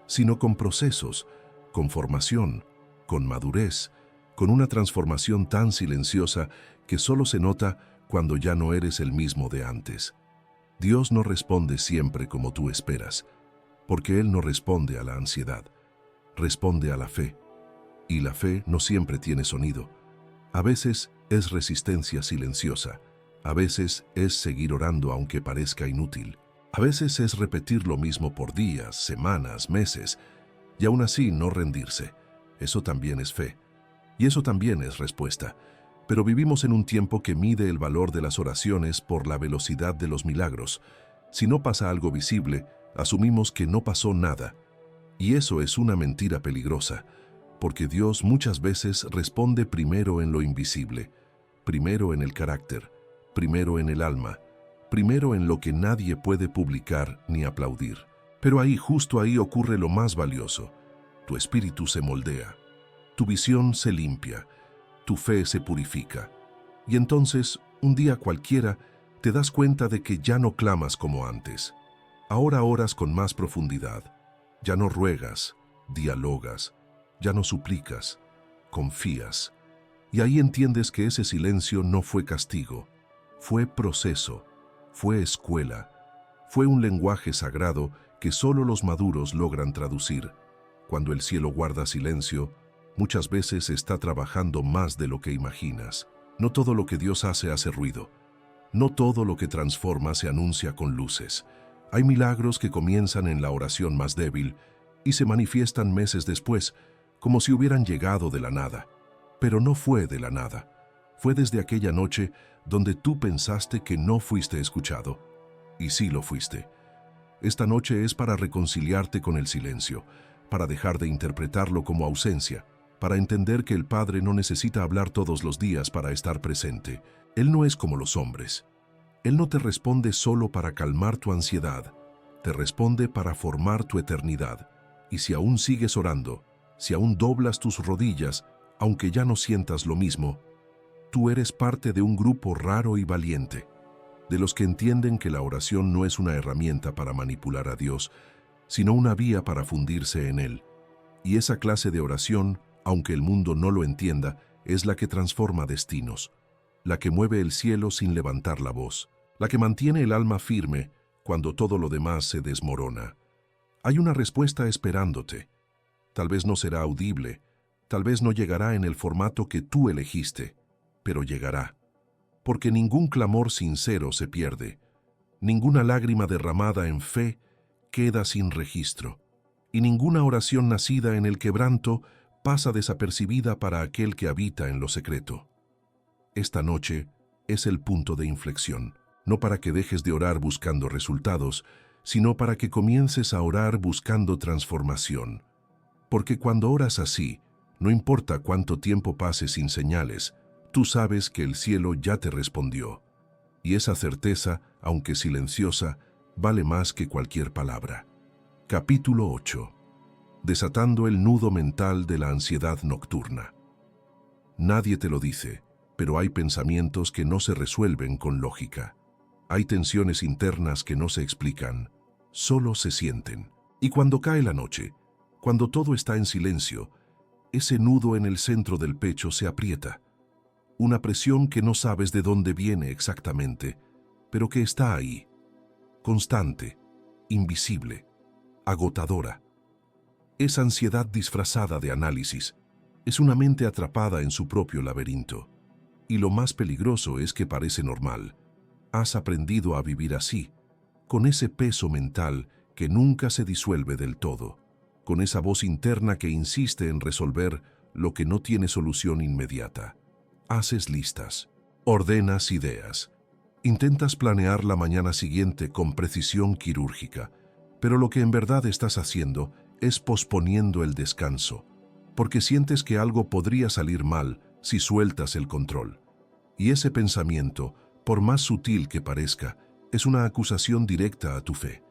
sino con procesos, con formación, con madurez, con una transformación tan silenciosa que solo se nota cuando ya no eres el mismo de antes. Dios no responde siempre como tú esperas, porque Él no responde a la ansiedad, responde a la fe. Y la fe no siempre tiene sonido. A veces es resistencia silenciosa, a veces es seguir orando aunque parezca inútil, a veces es repetir lo mismo por días, semanas, meses, y aún así no rendirse. Eso también es fe, y eso también es respuesta. Pero vivimos en un tiempo que mide el valor de las oraciones por la velocidad de los milagros. Si no pasa algo visible, asumimos que no pasó nada. Y eso es una mentira peligrosa, porque Dios muchas veces responde primero en lo invisible, primero en el carácter, primero en el alma, primero en lo que nadie puede publicar ni aplaudir. Pero ahí, justo ahí, ocurre lo más valioso. Tu espíritu se moldea, tu visión se limpia, tu fe se purifica. Y entonces, un día cualquiera, te das cuenta de que ya no clamas como antes. Ahora oras con más profundidad. Ya no ruegas, dialogas, ya no suplicas, confías. Y ahí entiendes que ese silencio no fue castigo, fue proceso, fue escuela, fue un lenguaje sagrado que solo los maduros logran traducir. Cuando el cielo guarda silencio, muchas veces está trabajando más de lo que imaginas. No todo lo que Dios hace ruido. No todo lo que transforma se anuncia con luces. Hay milagros que comienzan en la oración más débil y se manifiestan meses después, como si hubieran llegado de la nada. Pero no fue de la nada. Fue desde aquella noche donde tú pensaste que no fuiste escuchado. Y sí lo fuiste. Esta noche es para reconciliarte con el silencio, para dejar de interpretarlo como ausencia, para entender que el Padre no necesita hablar todos los días para estar presente. Él no es como los hombres. Él no te responde solo para calmar tu ansiedad, te responde para formar tu eternidad. Y si aún sigues orando, si aún doblas tus rodillas, aunque ya no sientas lo mismo, tú eres parte de un grupo raro y valiente, de los que entienden que la oración no es una herramienta para manipular a Dios, sino una vía para fundirse en Él. Y esa clase de oración, aunque el mundo no lo entienda, es la que transforma destinos, la que mueve el cielo sin levantar la voz, la que mantiene el alma firme cuando todo lo demás se desmorona. Hay una respuesta esperándote. Tal vez no será audible, tal vez no llegará en el formato que tú elegiste, pero llegará. Porque ningún clamor sincero se pierde, ninguna lágrima derramada en fe queda sin registro, y ninguna oración nacida en el quebranto pasa desapercibida para aquel que habita en lo secreto. Esta noche es el punto de inflexión, no para que dejes de orar buscando resultados, sino para que comiences a orar buscando transformación. Porque cuando oras así, no importa cuánto tiempo pase sin señales, tú sabes que el cielo ya te respondió. Y esa certeza, aunque silenciosa, vale más que cualquier palabra. Capítulo 8. Desatando el nudo mental de la ansiedad nocturna. Nadie te lo dice, pero hay pensamientos que no se resuelven con lógica. Hay tensiones internas que no se explican, solo se sienten. Y cuando cae la noche, cuando todo está en silencio, ese nudo en el centro del pecho se aprieta. Una presión que no sabes de dónde viene exactamente, pero que está ahí, constante, invisible, agotadora. Es ansiedad disfrazada de análisis, es una mente atrapada en su propio laberinto. Y lo más peligroso es que parece normal. Has aprendido a vivir así, con ese peso mental que nunca se disuelve del todo, con esa voz interna que insiste en resolver lo que no tiene solución inmediata. Haces listas, ordenas ideas, intentas planear la mañana siguiente con precisión quirúrgica, pero lo que en verdad estás haciendo es posponiendo el descanso, porque sientes que algo podría salir mal si sueltas el control. Y ese pensamiento, por más sutil que parezca, es una acusación directa a tu fe.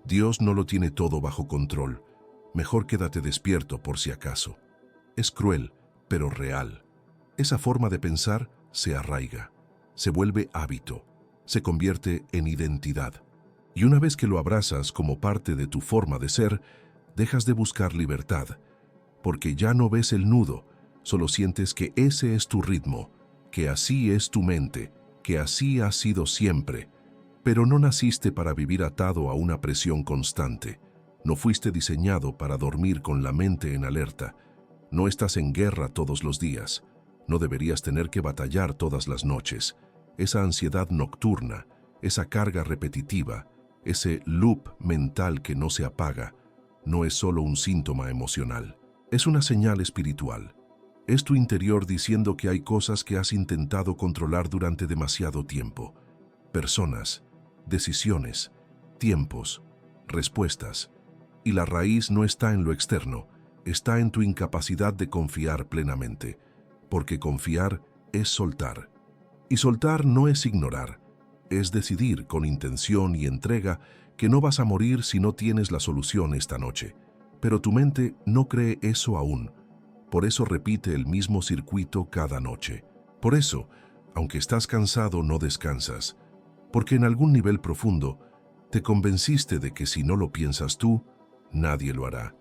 Dios no lo tiene todo bajo control. Mejor quédate despierto por si acaso. Es cruel, pero real. Esa forma de pensar se arraiga, se vuelve hábito, se convierte en identidad. Y una vez que lo abrazas como parte de tu forma de ser, dejas de buscar libertad, porque ya no ves el nudo, solo sientes que ese es tu ritmo, que así es tu mente, que así has sido siempre. Pero no naciste para vivir atado a una presión constante. No fuiste diseñado para dormir con la mente en alerta. No estás en guerra todos los días. No deberías tener que batallar todas las noches. Esa ansiedad nocturna, esa carga repetitiva, ese loop mental que no se apaga, no es solo un síntoma emocional. Es una señal espiritual. Es tu interior diciendo que hay cosas que has intentado controlar durante demasiado tiempo. Personas, decisiones, tiempos, respuestas. Y la raíz no está en lo externo, está en tu incapacidad de confiar plenamente. Porque confiar es soltar. Y soltar no es ignorar, es decidir con intención y entrega que no vas a morir si no tienes la solución esta noche. Pero tu mente no cree eso aún. Por eso repite el mismo circuito cada noche. Por eso, aunque estás cansado, no descansas. Porque en algún nivel profundo, te convenciste de que si no lo piensas tú, nadie lo hará.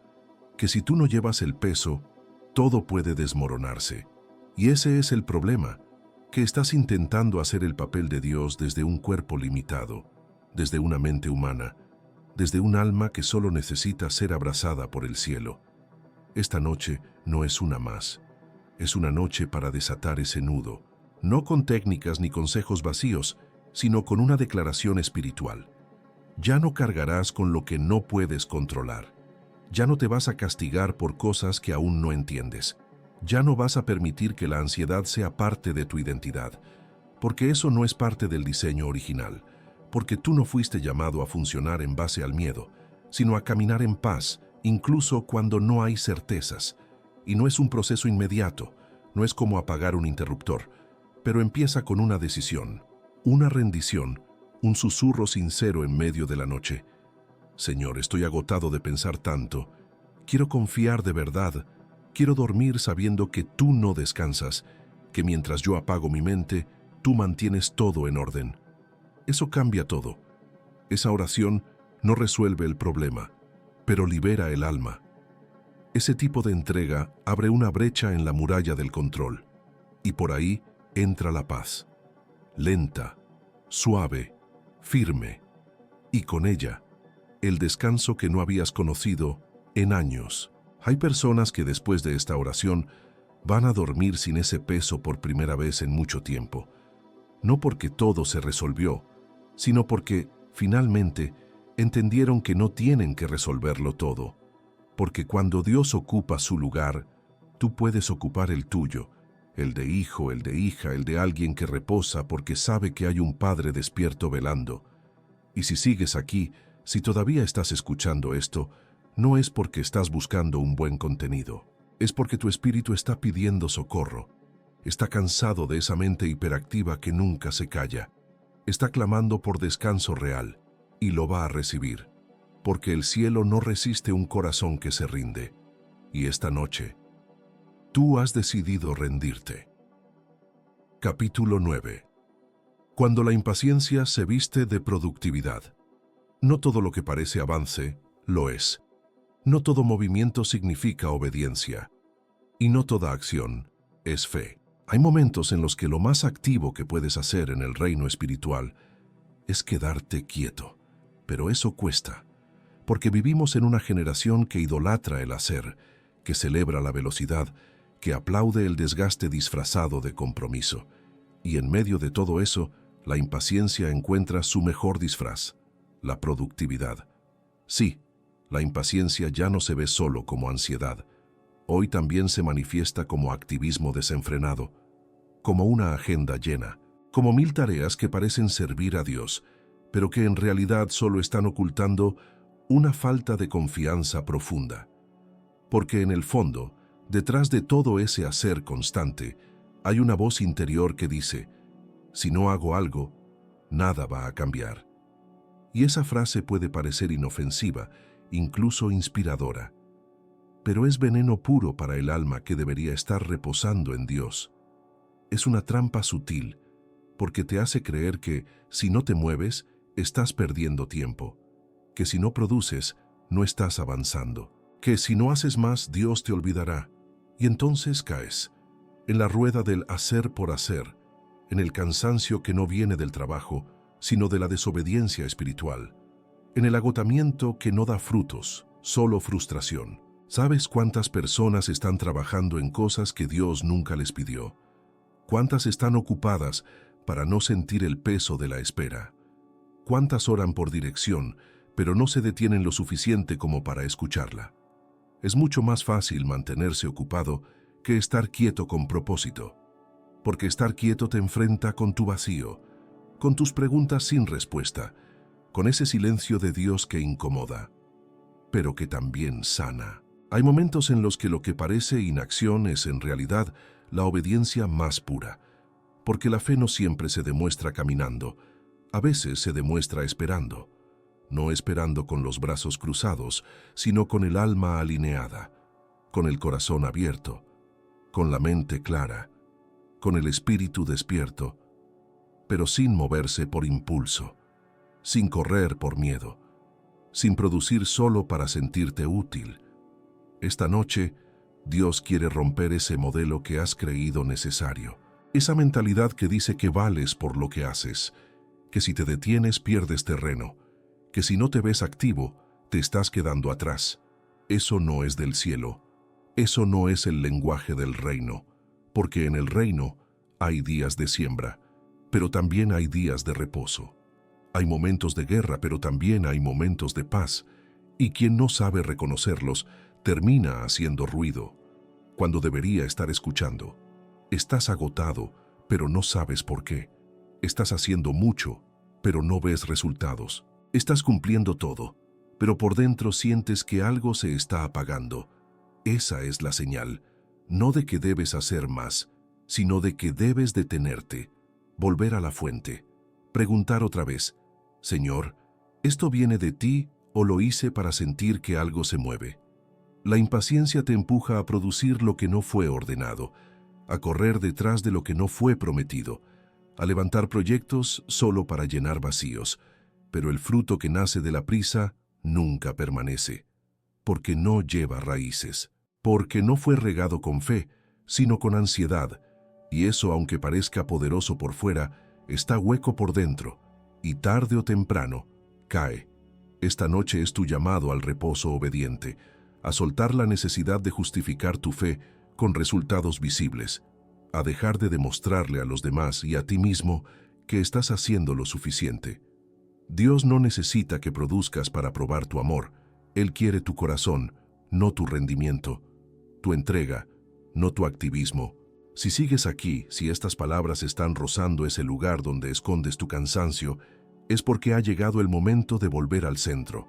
Que si tú no llevas el peso, todo puede desmoronarse. Y ese es el problema, que estás intentando hacer el papel de Dios desde un cuerpo limitado, desde una mente humana, desde un alma que solo necesita ser abrazada por el cielo. Esta noche no es una más. Es una noche para desatar ese nudo, no con técnicas ni consejos vacíos, sino con una declaración espiritual. Ya no cargarás con lo que no puedes controlar. Ya no te vas a castigar por cosas que aún no entiendes. Ya no vas a permitir que la ansiedad sea parte de tu identidad, porque eso no es parte del diseño original, porque tú no fuiste llamado a funcionar en base al miedo, sino a caminar en paz, incluso cuando no hay certezas. Y no es un proceso inmediato, no es como apagar un interruptor, pero empieza con una decisión, una rendición, un susurro sincero en medio de la noche. Señor, estoy agotado de pensar tanto. Quiero confiar de verdad, Quiero dormir sabiendo que tú no descansas, que mientras yo apago mi mente, tú mantienes todo en orden. Eso cambia todo. Esa oración no resuelve el problema, pero libera el alma. Ese tipo de entrega abre una brecha en la muralla del control, y por ahí entra la paz. Lenta, suave, firme, y con ella, el descanso que no habías conocido en años. Hay personas que después de esta oración van a dormir sin ese peso por primera vez en mucho tiempo. No porque todo se resolvió, sino porque, finalmente, entendieron que no tienen que resolverlo todo. Porque cuando Dios ocupa su lugar, tú puedes ocupar el tuyo, el de hijo, el de hija, el de alguien que reposa porque sabe que hay un Padre despierto velando. Y si sigues aquí, si todavía estás escuchando esto, no es porque estás buscando un buen contenido. Es porque tu espíritu está pidiendo socorro. Está cansado de esa mente hiperactiva que nunca se calla. Está clamando por descanso real, y lo va a recibir. Porque el cielo no resiste un corazón que se rinde. Y esta noche, tú has decidido rendirte. Capítulo 9. Cuando la impaciencia se viste de productividad. No todo lo que parece avance, lo es. No todo movimiento significa obediencia. Y no toda acción es fe. Hay momentos en los que lo más activo que puedes hacer en el reino espiritual es quedarte quieto. Pero eso cuesta. Porque vivimos en una generación que idolatra el hacer, que celebra la velocidad, que aplaude el desgaste disfrazado de compromiso. Y en medio de todo eso, la impaciencia encuentra su mejor disfraz, la productividad. Sí, la impaciencia ya no se ve solo como ansiedad. Hoy también se manifiesta como activismo desenfrenado, como una agenda llena, como 1000 tareas que parecen servir a Dios, pero que en realidad solo están ocultando una falta de confianza profunda. Porque en el fondo, detrás de todo ese hacer constante, hay una voz interior que dice, si no hago algo, nada va a cambiar. Y esa frase puede parecer inofensiva, incluso inspiradora, pero es veneno puro para el alma que debería estar reposando en Dios. Es una trampa sutil, porque te hace creer que, si no te mueves, estás perdiendo tiempo, que si no produces, no estás avanzando, que si no haces más, Dios te olvidará, y entonces caes en la rueda del hacer por hacer, en el cansancio que no viene del trabajo, sino de la desobediencia espiritual, en el agotamiento que no da frutos, solo frustración. ¿Sabes cuántas personas están trabajando en cosas que Dios nunca les pidió? ¿Cuántas están ocupadas para no sentir el peso de la espera? ¿Cuántas oran por dirección, pero no se detienen lo suficiente como para escucharla? Es mucho más fácil mantenerse ocupado que estar quieto con propósito, porque estar quieto te enfrenta con tu vacío, con tus preguntas sin respuesta, con ese silencio de Dios que incomoda, pero que también sana. Hay momentos en los que lo que parece inacción es en realidad la obediencia más pura, porque la fe no siempre se demuestra caminando, a veces se demuestra esperando, no esperando con los brazos cruzados, sino con el alma alineada, con el corazón abierto, con la mente clara, con el espíritu despierto, pero sin moverse por impulso, sin correr por miedo, sin producir solo para sentirte útil. Esta noche, Dios quiere romper ese modelo que has creído necesario, esa mentalidad que dice que vales por lo que haces, que si te detienes pierdes terreno, que si no te ves activo, te estás quedando atrás. Eso no es del cielo, eso no es el lenguaje del reino, porque en el reino hay días de siembra, pero también hay días de reposo. Hay momentos de guerra, pero también hay momentos de paz, y quien no sabe reconocerlos termina haciendo ruido, cuando debería estar escuchando. Estás agotado, pero no sabes por qué. Estás haciendo mucho, pero no ves resultados. Estás cumpliendo todo, pero por dentro sientes que algo se está apagando. Esa es la señal, no de que debes hacer más, sino de que debes detenerte, volver a la fuente, preguntar otra vez, Señor, ¿esto viene de ti o lo hice para sentir que algo se mueve? La impaciencia te empuja a producir lo que no fue ordenado, a correr detrás de lo que no fue prometido, a levantar proyectos solo para llenar vacíos, pero el fruto que nace de la prisa nunca permanece, porque no lleva raíces, porque no fue regado con fe, sino con ansiedad, y eso, aunque parezca poderoso por fuera, está hueco por dentro, y tarde o temprano cae. Esta noche es tu llamado al reposo obediente, a soltar la necesidad de justificar tu fe con resultados visibles, a dejar de demostrarle a los demás y a ti mismo que estás haciendo lo suficiente. Dios no necesita que produzcas para probar tu amor. Él quiere tu corazón, no tu rendimiento, tu entrega, no tu activismo. Si sigues aquí, si estas palabras están rozando ese lugar donde escondes tu cansancio, es porque ha llegado el momento de volver al centro,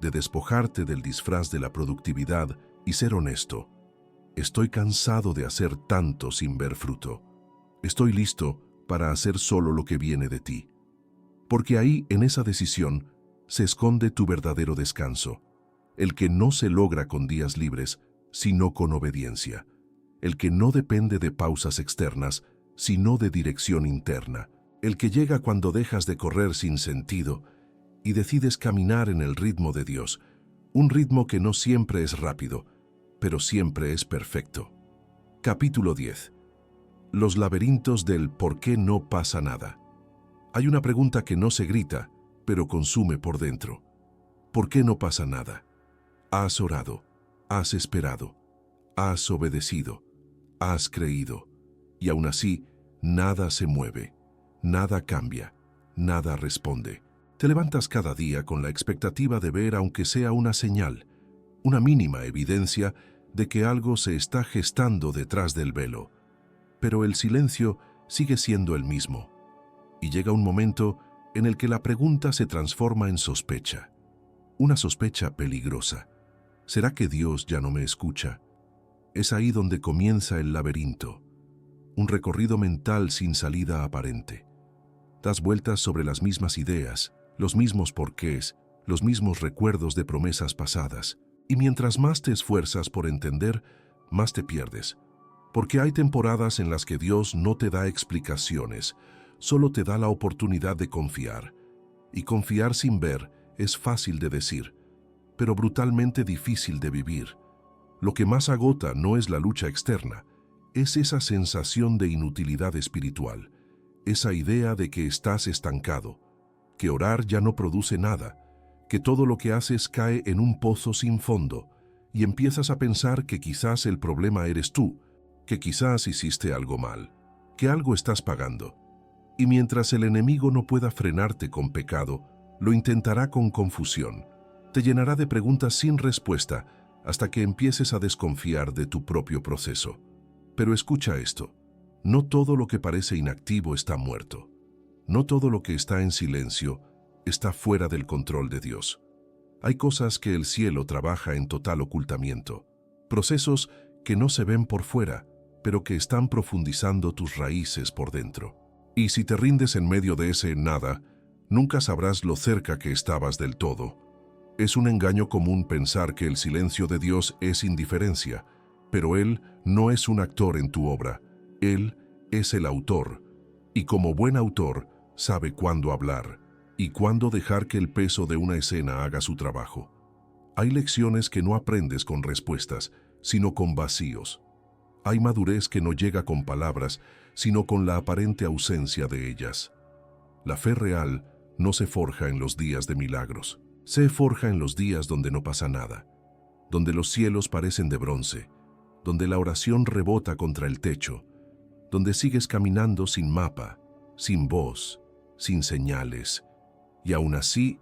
de despojarte del disfraz de la productividad y ser honesto. Estoy cansado de hacer tanto sin ver fruto. Estoy listo para hacer solo lo que viene de ti. Porque ahí, en esa decisión, se esconde tu verdadero descanso, el que no se logra con días libres, sino con obediencia, el que no depende de pausas externas, sino de dirección interna, el que llega cuando dejas de correr sin sentido y decides caminar en el ritmo de Dios, un ritmo que no siempre es rápido, pero siempre es perfecto. Capítulo 10. Los laberintos del ¿por qué no pasa nada? Hay una pregunta que no se grita, pero consume por dentro. ¿Por qué no pasa nada? Has orado, has esperado, has obedecido, has creído, y aún así, nada se mueve, nada cambia, nada responde. Te levantas cada día con la expectativa de ver, aunque sea una señal, una mínima evidencia de que algo se está gestando detrás del velo. Pero el silencio sigue siendo el mismo. Y llega un momento en el que la pregunta se transforma en sospecha. Una sospecha peligrosa. ¿Será que Dios ya no me escucha? Es ahí donde comienza el laberinto. Un recorrido mental sin salida aparente. Das vueltas sobre las mismas ideas, los mismos porqués, los mismos recuerdos de promesas pasadas. Y mientras más te esfuerzas por entender, más te pierdes. Porque hay temporadas en las que Dios no te da explicaciones, solo te da la oportunidad de confiar. Y confiar sin ver es fácil de decir, pero brutalmente difícil de vivir. Lo que más agota no es la lucha externa, es esa sensación de inutilidad espiritual, esa idea de que estás estancado, que orar ya no produce nada, que todo lo que haces cae en un pozo sin fondo, y empiezas a pensar que quizás el problema eres tú, que quizás hiciste algo mal, que algo estás pagando. Y mientras el enemigo no pueda frenarte con pecado, lo intentará con confusión. Te llenará de preguntas sin respuesta hasta que empieces a desconfiar de tu propio proceso. Pero escucha esto, no todo lo que parece inactivo está muerto. No todo lo que está en silencio está fuera del control de Dios. Hay cosas que el cielo trabaja en total ocultamiento, procesos que no se ven por fuera, pero que están profundizando tus raíces por dentro. Y si te rindes en medio de ese nada, nunca sabrás lo cerca que estabas del todo. Es un engaño común pensar que el silencio de Dios es indiferencia, pero Él no es un actor en tu obra, Él es el autor, y como buen autor sabe cuándo hablar y cuándo dejar que el peso de una escena haga su trabajo. Hay lecciones que no aprendes con respuestas, sino con vacíos. Hay madurez que no llega con palabras, sino con la aparente ausencia de ellas. La fe real no se forja en los días de milagros, se forja en los días donde no pasa nada, donde los cielos parecen de bronce, donde la oración rebota contra el techo, donde sigues caminando sin mapa, sin voz, sin señales, y aún así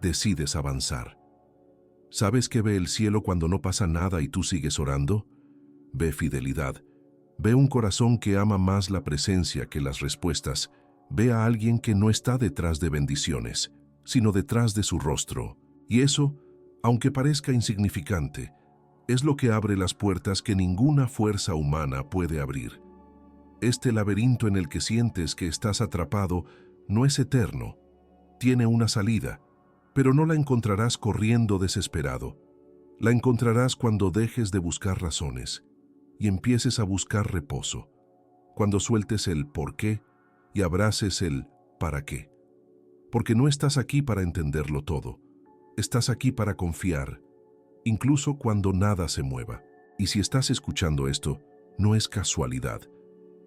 decides avanzar. ¿Sabes qué ve el cielo cuando no pasa nada y tú sigues orando? Ve fidelidad, ve un corazón que ama más la presencia que las respuestas, ve a alguien que no está detrás de bendiciones, sino detrás de su rostro, y eso, aunque parezca insignificante, es lo que abre las puertas que ninguna fuerza humana puede abrir. Este laberinto en el que sientes que estás atrapado no es eterno, tiene una salida, pero no la encontrarás corriendo desesperado. La encontrarás cuando dejes de buscar razones y empieces a buscar reposo, cuando sueltes el por qué y abraces el para qué. Porque no estás aquí para entenderlo todo, estás aquí para confiar, incluso cuando nada se mueva. Y si estás escuchando esto, no es casualidad.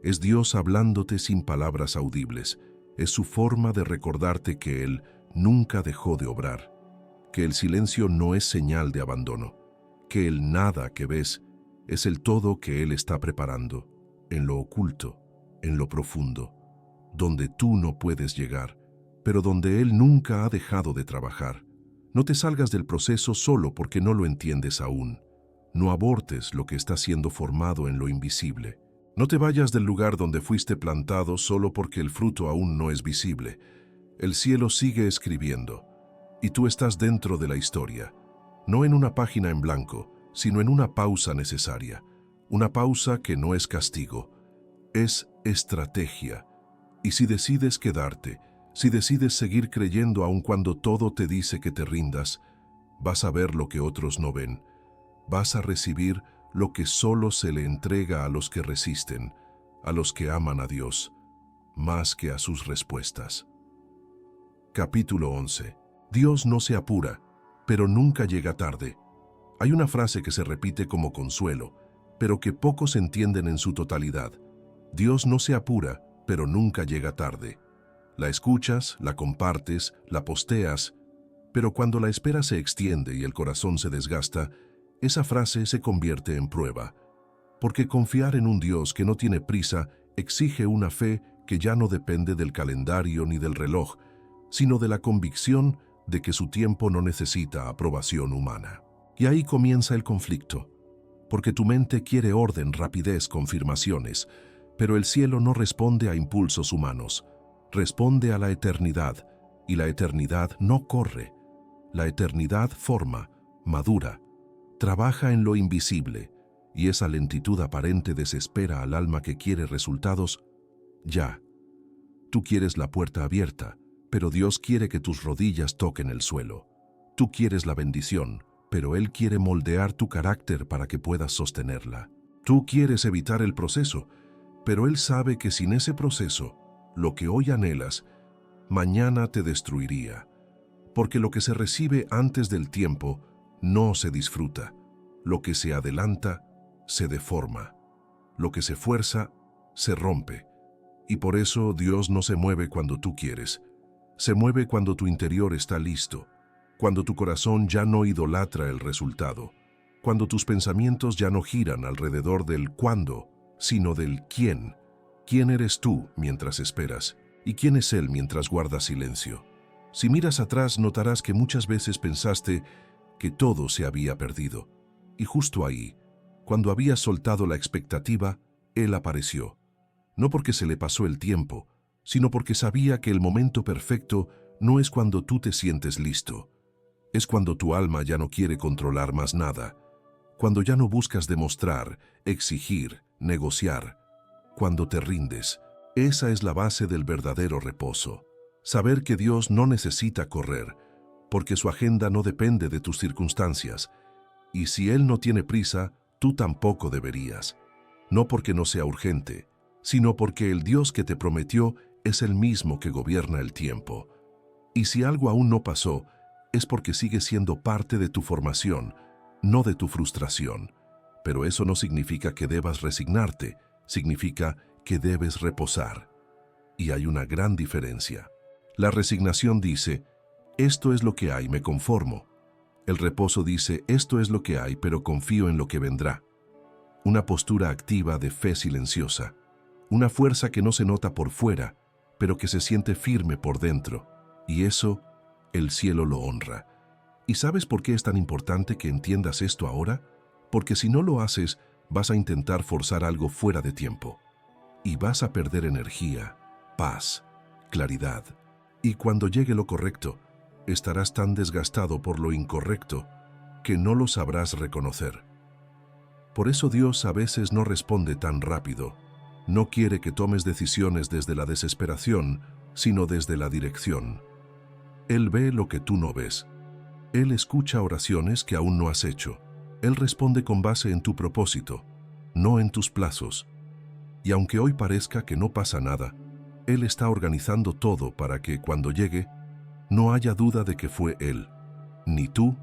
Es Dios hablándote sin palabras audibles. Es su forma de recordarte que Él nunca dejó de obrar, que el silencio no es señal de abandono, que el nada que ves es el todo que Él está preparando, en lo oculto, en lo profundo, donde tú no puedes llegar, pero donde Él nunca ha dejado de trabajar. No te salgas del proceso solo porque no lo entiendes aún. No abortes lo que está siendo formado en lo invisible. No te vayas del lugar donde fuiste plantado solo porque el fruto aún no es visible. El cielo sigue escribiendo, y tú estás dentro de la historia, no en una página en blanco, sino en una pausa necesaria. Una pausa que no es castigo, es estrategia. Y si decides quedarte, si decides seguir creyendo aun cuando todo te dice que te rindas, vas a ver lo que otros no ven. Vas a recibir lo que solo se le entrega a los que resisten, a los que aman a Dios, más que a sus respuestas. Capítulo 11. Dios no se apura, pero nunca llega tarde. Hay una frase que se repite como consuelo, pero que pocos entienden en su totalidad. Dios no se apura, pero nunca llega tarde. La escuchas, la compartes, la posteas, pero cuando la espera se extiende y el corazón se desgasta, esa frase se convierte en prueba. Porque confiar en un Dios que no tiene prisa exige una fe que ya no depende del calendario ni del reloj, sino de la convicción de que su tiempo no necesita aprobación humana. Y ahí comienza el conflicto, porque tu mente quiere orden, rapidez, confirmaciones, pero el cielo no responde a impulsos humanos, responde a la eternidad, y la eternidad no corre. La eternidad forma, madura, trabaja en lo invisible, y esa lentitud aparente desespera al alma que quiere resultados ya. Tú quieres la puerta abierta, pero Dios quiere que tus rodillas toquen el suelo. Tú quieres la bendición, pero Él quiere moldear tu carácter para que puedas sostenerla. Tú quieres evitar el proceso, pero Él sabe que sin ese proceso, lo que hoy anhelas, mañana te destruiría. Porque lo que se recibe antes del tiempo no se disfruta. Lo que se adelanta, se deforma. Lo que se fuerza, se rompe. Y por eso Dios no se mueve cuando tú quieres. Se mueve cuando tu interior está listo, cuando tu corazón ya no idolatra el resultado, cuando tus pensamientos ya no giran alrededor del cuándo, sino del quién. ¿Quién eres tú mientras esperas? ¿Y quién es Él mientras guardas silencio? Si miras atrás, notarás que muchas veces pensaste que todo se había perdido. Y justo ahí, cuando habías soltado la expectativa, Él apareció. No porque se le pasó el tiempo, sino porque sabía que el momento perfecto no es cuando tú te sientes listo. Es cuando tu alma ya no quiere controlar más nada, cuando ya no buscas demostrar, exigir, negociar, cuando te rindes. Esa es la base del verdadero reposo. Saber que Dios no necesita correr, porque su agenda no depende de tus circunstancias. Y si Él no tiene prisa, tú tampoco deberías. No porque no sea urgente, sino porque el Dios que te prometió es el mismo que gobierna el tiempo. Y si algo aún no pasó, es porque sigue siendo parte de tu formación, no de tu frustración. Pero eso no significa que debas resignarte, significa que debes reposar. Y hay una gran diferencia. La resignación dice, esto es lo que hay, me conformo. El reposo dice, esto es lo que hay, pero confío en lo que vendrá. Una postura activa de fe silenciosa. Una fuerza que no se nota por fuera, pero que se siente firme por dentro. Y eso, el cielo lo honra. ¿Y sabes por qué es tan importante que entiendas esto ahora? Porque si no lo haces, vas a intentar forzar algo fuera de tiempo. Y vas a perder energía, paz, claridad. Y cuando llegue lo correcto, estarás tan desgastado por lo incorrecto que no lo sabrás reconocer. Por eso Dios a veces no responde tan rápido. No quiere que tomes decisiones desde la desesperación, sino desde la dirección. Él ve lo que tú no ves. Él escucha oraciones que aún no has hecho. Él responde con base en tu propósito, no en tus plazos. Y aunque hoy parezca que no pasa nada, Él está organizando todo para que cuando llegue, no haya duda de que fue Él, ni tú,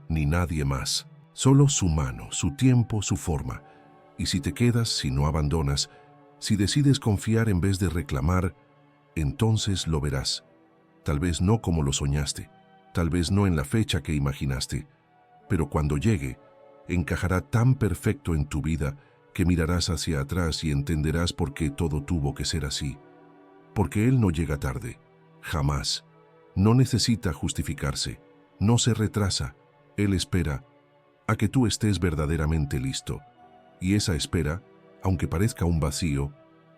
ni nadie más. Solo su mano, su tiempo, su forma. Y si te quedas, si no abandonas, si decides confiar en vez de reclamar, entonces lo verás. Tal vez no como lo soñaste, tal vez no en la fecha que imaginaste, pero cuando llegue, encajará tan perfecto en tu vida que mirarás hacia atrás y entenderás por qué todo tuvo que ser así. Porque Él no llega tarde, jamás. No necesita justificarse, no se retrasa. Él espera a que tú estés verdaderamente listo. Y esa espera, aunque parezca un vacío,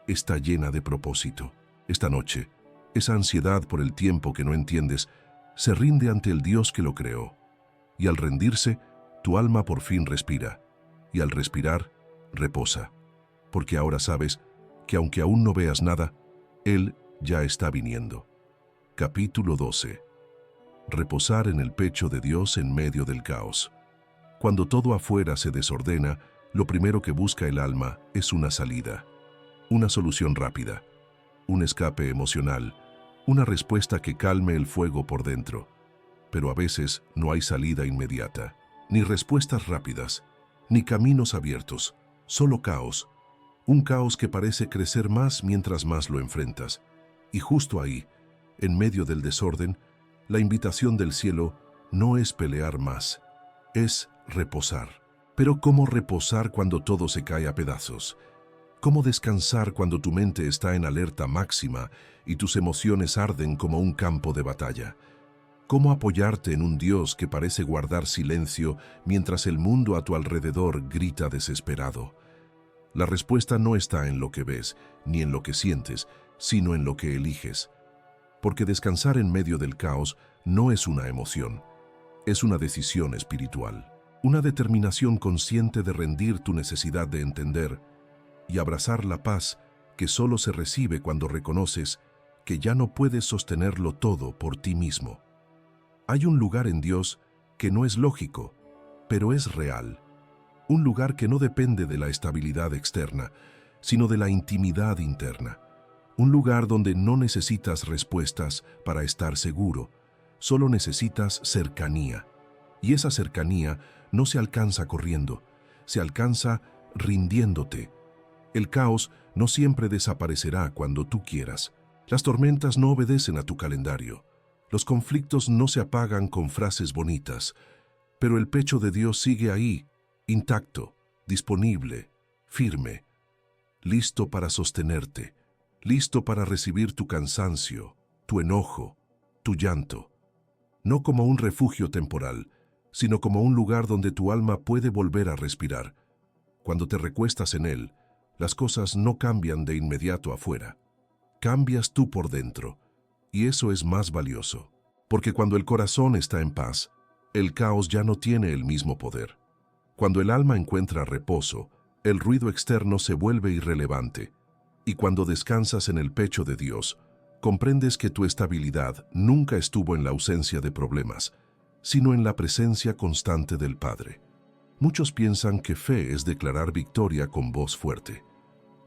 está llena de propósito. Esta noche, esa ansiedad por el tiempo que no entiendes se rinde ante el Dios que lo creó. Y al rendirse, tu alma por fin respira. Y al respirar, reposa. Porque ahora sabes que aunque aún no veas nada, Él ya está viniendo. Capítulo 12. Reposar en el pecho de Dios en medio del caos. Cuando todo afuera se desordena, lo primero que busca el alma es una salida, una solución rápida, un escape emocional, una respuesta que calme el fuego por dentro. Pero a veces no hay salida inmediata, ni respuestas rápidas, ni caminos abiertos, solo caos. Un caos que parece crecer más mientras más lo enfrentas. Y justo ahí, en medio del desorden, la invitación del cielo no es pelear más, es reposar. Pero ¿cómo reposar cuando todo se cae a pedazos? ¿Cómo descansar cuando tu mente está en alerta máxima y tus emociones arden como un campo de batalla? ¿Cómo apoyarte en un Dios que parece guardar silencio mientras el mundo a tu alrededor grita desesperado? La respuesta no está en lo que ves, ni en lo que sientes, sino en lo que eliges. Porque descansar en medio del caos no es una emoción, es una decisión espiritual. Una determinación consciente de rendir tu necesidad de entender y abrazar la paz que solo se recibe cuando reconoces que ya no puedes sostenerlo todo por ti mismo. Hay un lugar en Dios que no es lógico, pero es real. Un lugar que no depende de la estabilidad externa, sino de la intimidad interna. Un lugar donde no necesitas respuestas para estar seguro, solo necesitas cercanía. Y esa cercanía no se alcanza corriendo, se alcanza rindiéndote. El caos no siempre desaparecerá cuando tú quieras. Las tormentas no obedecen a tu calendario. Los conflictos no se apagan con frases bonitas. Pero el pecho de Dios sigue ahí, intacto, disponible, firme, listo para sostenerte, listo para recibir tu cansancio, tu enojo, tu llanto. No como un refugio temporal, sino como un lugar donde tu alma puede volver a respirar. Cuando te recuestas en él, las cosas no cambian de inmediato afuera. Cambias tú por dentro, y eso es más valioso, porque cuando el corazón está en paz, el caos ya no tiene el mismo poder. Cuando el alma encuentra reposo, el ruido externo se vuelve irrelevante, y cuando descansas en el pecho de Dios, comprendes que tu estabilidad nunca estuvo en la ausencia de problemas, sino en la presencia constante del Padre. Muchos piensan que fe es declarar victoria con voz fuerte,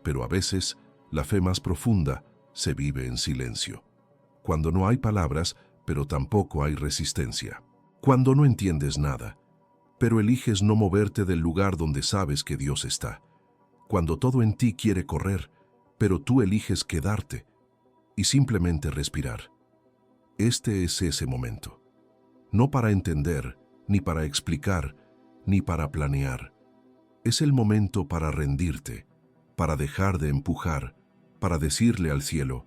pero a veces la fe más profunda se vive en silencio, cuando no hay palabras, pero tampoco hay resistencia, cuando no entiendes nada, pero eliges no moverte del lugar donde sabes que Dios está, cuando todo en ti quiere correr, pero tú eliges quedarte y simplemente respirar. Este es ese momento. No para entender, ni para explicar, ni para planear. Es el momento para rendirte, para dejar de empujar, para decirle al cielo,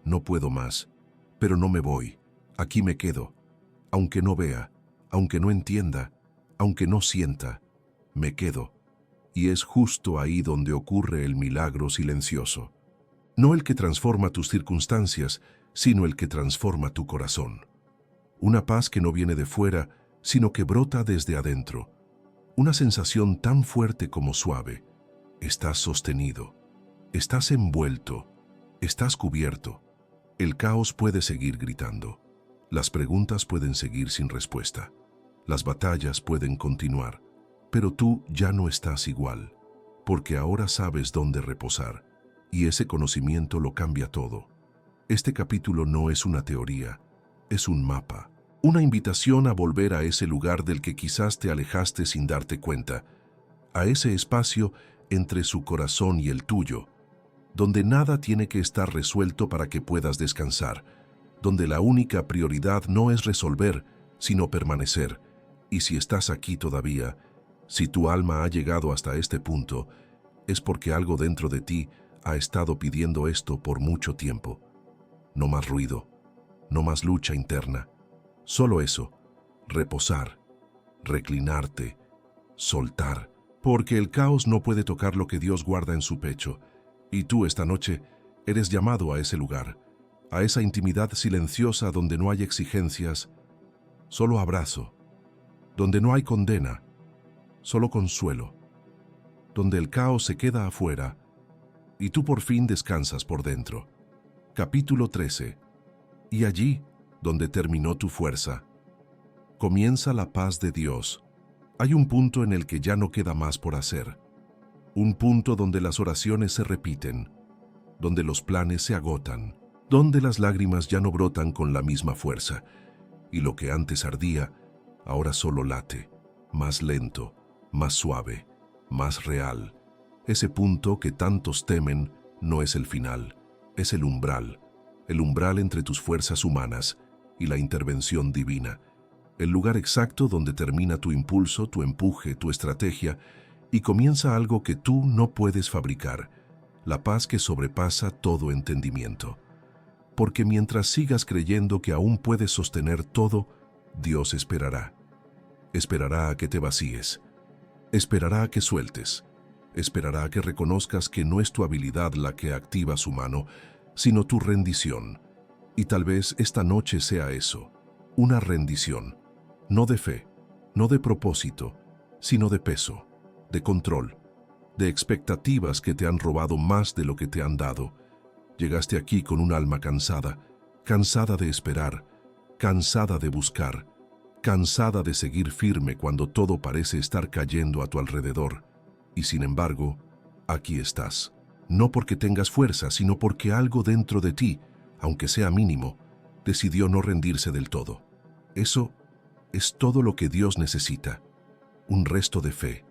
no puedo más, pero no me voy, aquí me quedo, aunque no vea, aunque no entienda, aunque no sienta, me quedo. Y es justo ahí donde ocurre el milagro silencioso. No el que transforma tus circunstancias, sino el que transforma tu corazón. Una paz que no viene de fuera, sino que brota desde adentro. Una sensación tan fuerte como suave. Estás sostenido, estás envuelto, estás cubierto. El caos puede seguir gritando. Las preguntas pueden seguir sin respuesta. Las batallas pueden continuar, pero tú ya no estás igual, porque ahora sabes dónde reposar, y ese conocimiento lo cambia todo. Este capítulo no es una teoría, es un mapa, una invitación a volver a ese lugar del que quizás te alejaste sin darte cuenta, a ese espacio entre su corazón y el tuyo, donde nada tiene que estar resuelto para que puedas descansar, donde la única prioridad no es resolver, sino permanecer. Y si estás aquí todavía, si tu alma ha llegado hasta este punto, es porque algo dentro de ti ha estado pidiendo esto por mucho tiempo. No más ruido, no más lucha interna, solo eso, reposar, reclinarte, soltar, porque el caos no puede tocar lo que Dios guarda en su pecho, y tú esta noche eres llamado a ese lugar, a esa intimidad silenciosa donde no hay exigencias, solo abrazo, donde no hay condena, solo consuelo, donde el caos se queda afuera y tú por fin descansas por dentro. Capítulo 13. Y allí, donde terminó tu fuerza, comienza la paz de Dios. Hay un punto en el que ya no queda más por hacer. Un punto donde las oraciones se repiten, donde los planes se agotan, donde las lágrimas ya no brotan con la misma fuerza, y lo que antes ardía, ahora solo late, más lento, más suave, más real. Ese punto que tantos temen no es el final, es el umbral entre tus fuerzas humanas y la intervención divina, el lugar exacto donde termina tu impulso, tu empuje, tu estrategia, y comienza algo que tú no puedes fabricar, la paz que sobrepasa todo entendimiento. Porque mientras sigas creyendo que aún puedes sostener todo, Dios esperará. Esperará a que te vacíes. Esperará a que sueltes. Esperará a que reconozcas que no es tu habilidad la que activa su mano, sino tu rendición. Y tal vez esta noche sea eso, una rendición, no de fe, no de propósito, sino de peso, de control, de expectativas que te han robado más de lo que te han dado. Llegaste aquí con un alma cansada, cansada de esperar, cansada de buscar, cansada de seguir firme cuando todo parece estar cayendo a tu alrededor. Y sin embargo, aquí estás. No porque tengas fuerza, sino porque algo dentro de ti, aunque sea mínimo, decidió no rendirse del todo. Eso es todo lo que Dios necesita. Un resto de fe,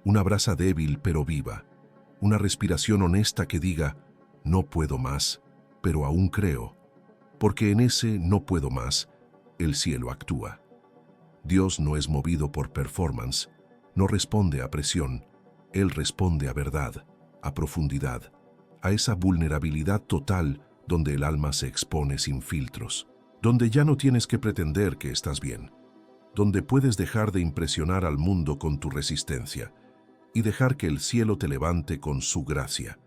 una brasa débil pero viva, una respiración honesta que diga, no puedo más, pero aún creo, porque en ese no puedo más, el cielo actúa. Dios no es movido por performance, no responde a presión, Él responde a verdad, a profundidad, a esa vulnerabilidad total donde el alma se expone sin filtros, donde ya no tienes que pretender que estás bien, donde puedes dejar de impresionar al mundo con tu resistencia y dejar que el cielo te levante con su gracia.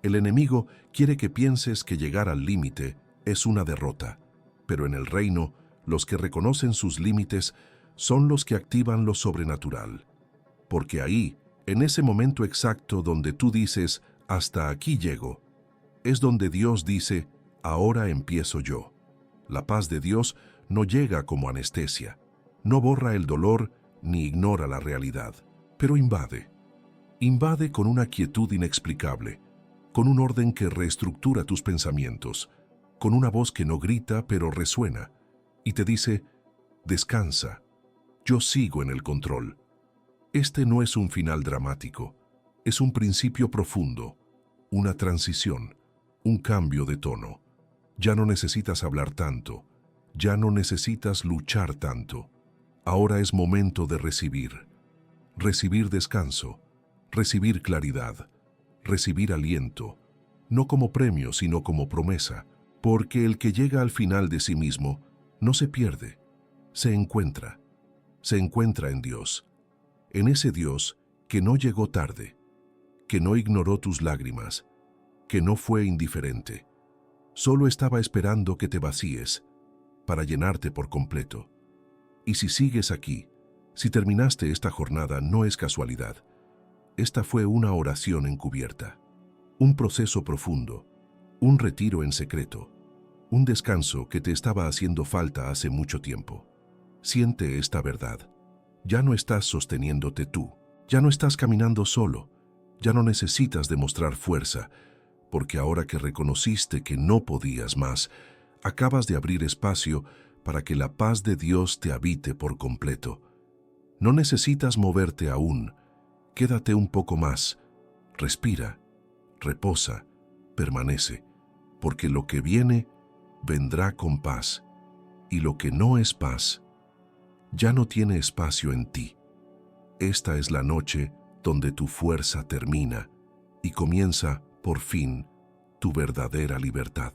El enemigo quiere que pienses que llegar al límite es una derrota, pero en el reino, los que reconocen sus límites son los que activan lo sobrenatural. Porque ahí, en ese momento exacto donde tú dices, hasta aquí llego, es donde Dios dice, ahora empiezo yo. La paz de Dios no llega como anestesia, no borra el dolor ni ignora la realidad, pero invade. Invade con una quietud inexplicable, con un orden que reestructura tus pensamientos, con una voz que no grita pero resuena, y te dice, descansa, yo sigo en el control. Este no es un final dramático, es un principio profundo, una transición, un cambio de tono. Ya no necesitas hablar tanto, ya no necesitas luchar tanto. Ahora es momento de recibir. Recibir descanso, recibir claridad, recibir aliento, no como premio sino como promesa, porque el que llega al final de sí mismo no se pierde, se encuentra en Dios, en ese Dios que no llegó tarde, que no ignoró tus lágrimas, que no fue indiferente, solo estaba esperando que te vacíes para llenarte por completo. Y si sigues aquí, si terminaste esta jornada, no es casualidad. Esta fue una oración encubierta, un proceso profundo, un retiro en secreto, un descanso que te estaba haciendo falta hace mucho tiempo. Siente esta verdad. Ya no estás sosteniéndote tú, ya no estás caminando solo, ya no necesitas demostrar fuerza, porque ahora que reconociste que no podías más, acabas de abrir espacio para que la paz de Dios te habite por completo. No necesitas moverte aún, quédate un poco más, respira, reposa, permanece, porque lo que viene vendrá con paz, y lo que no es paz ya no tiene espacio en ti. Esta es la noche donde tu fuerza termina y comienza, por fin, tu verdadera libertad.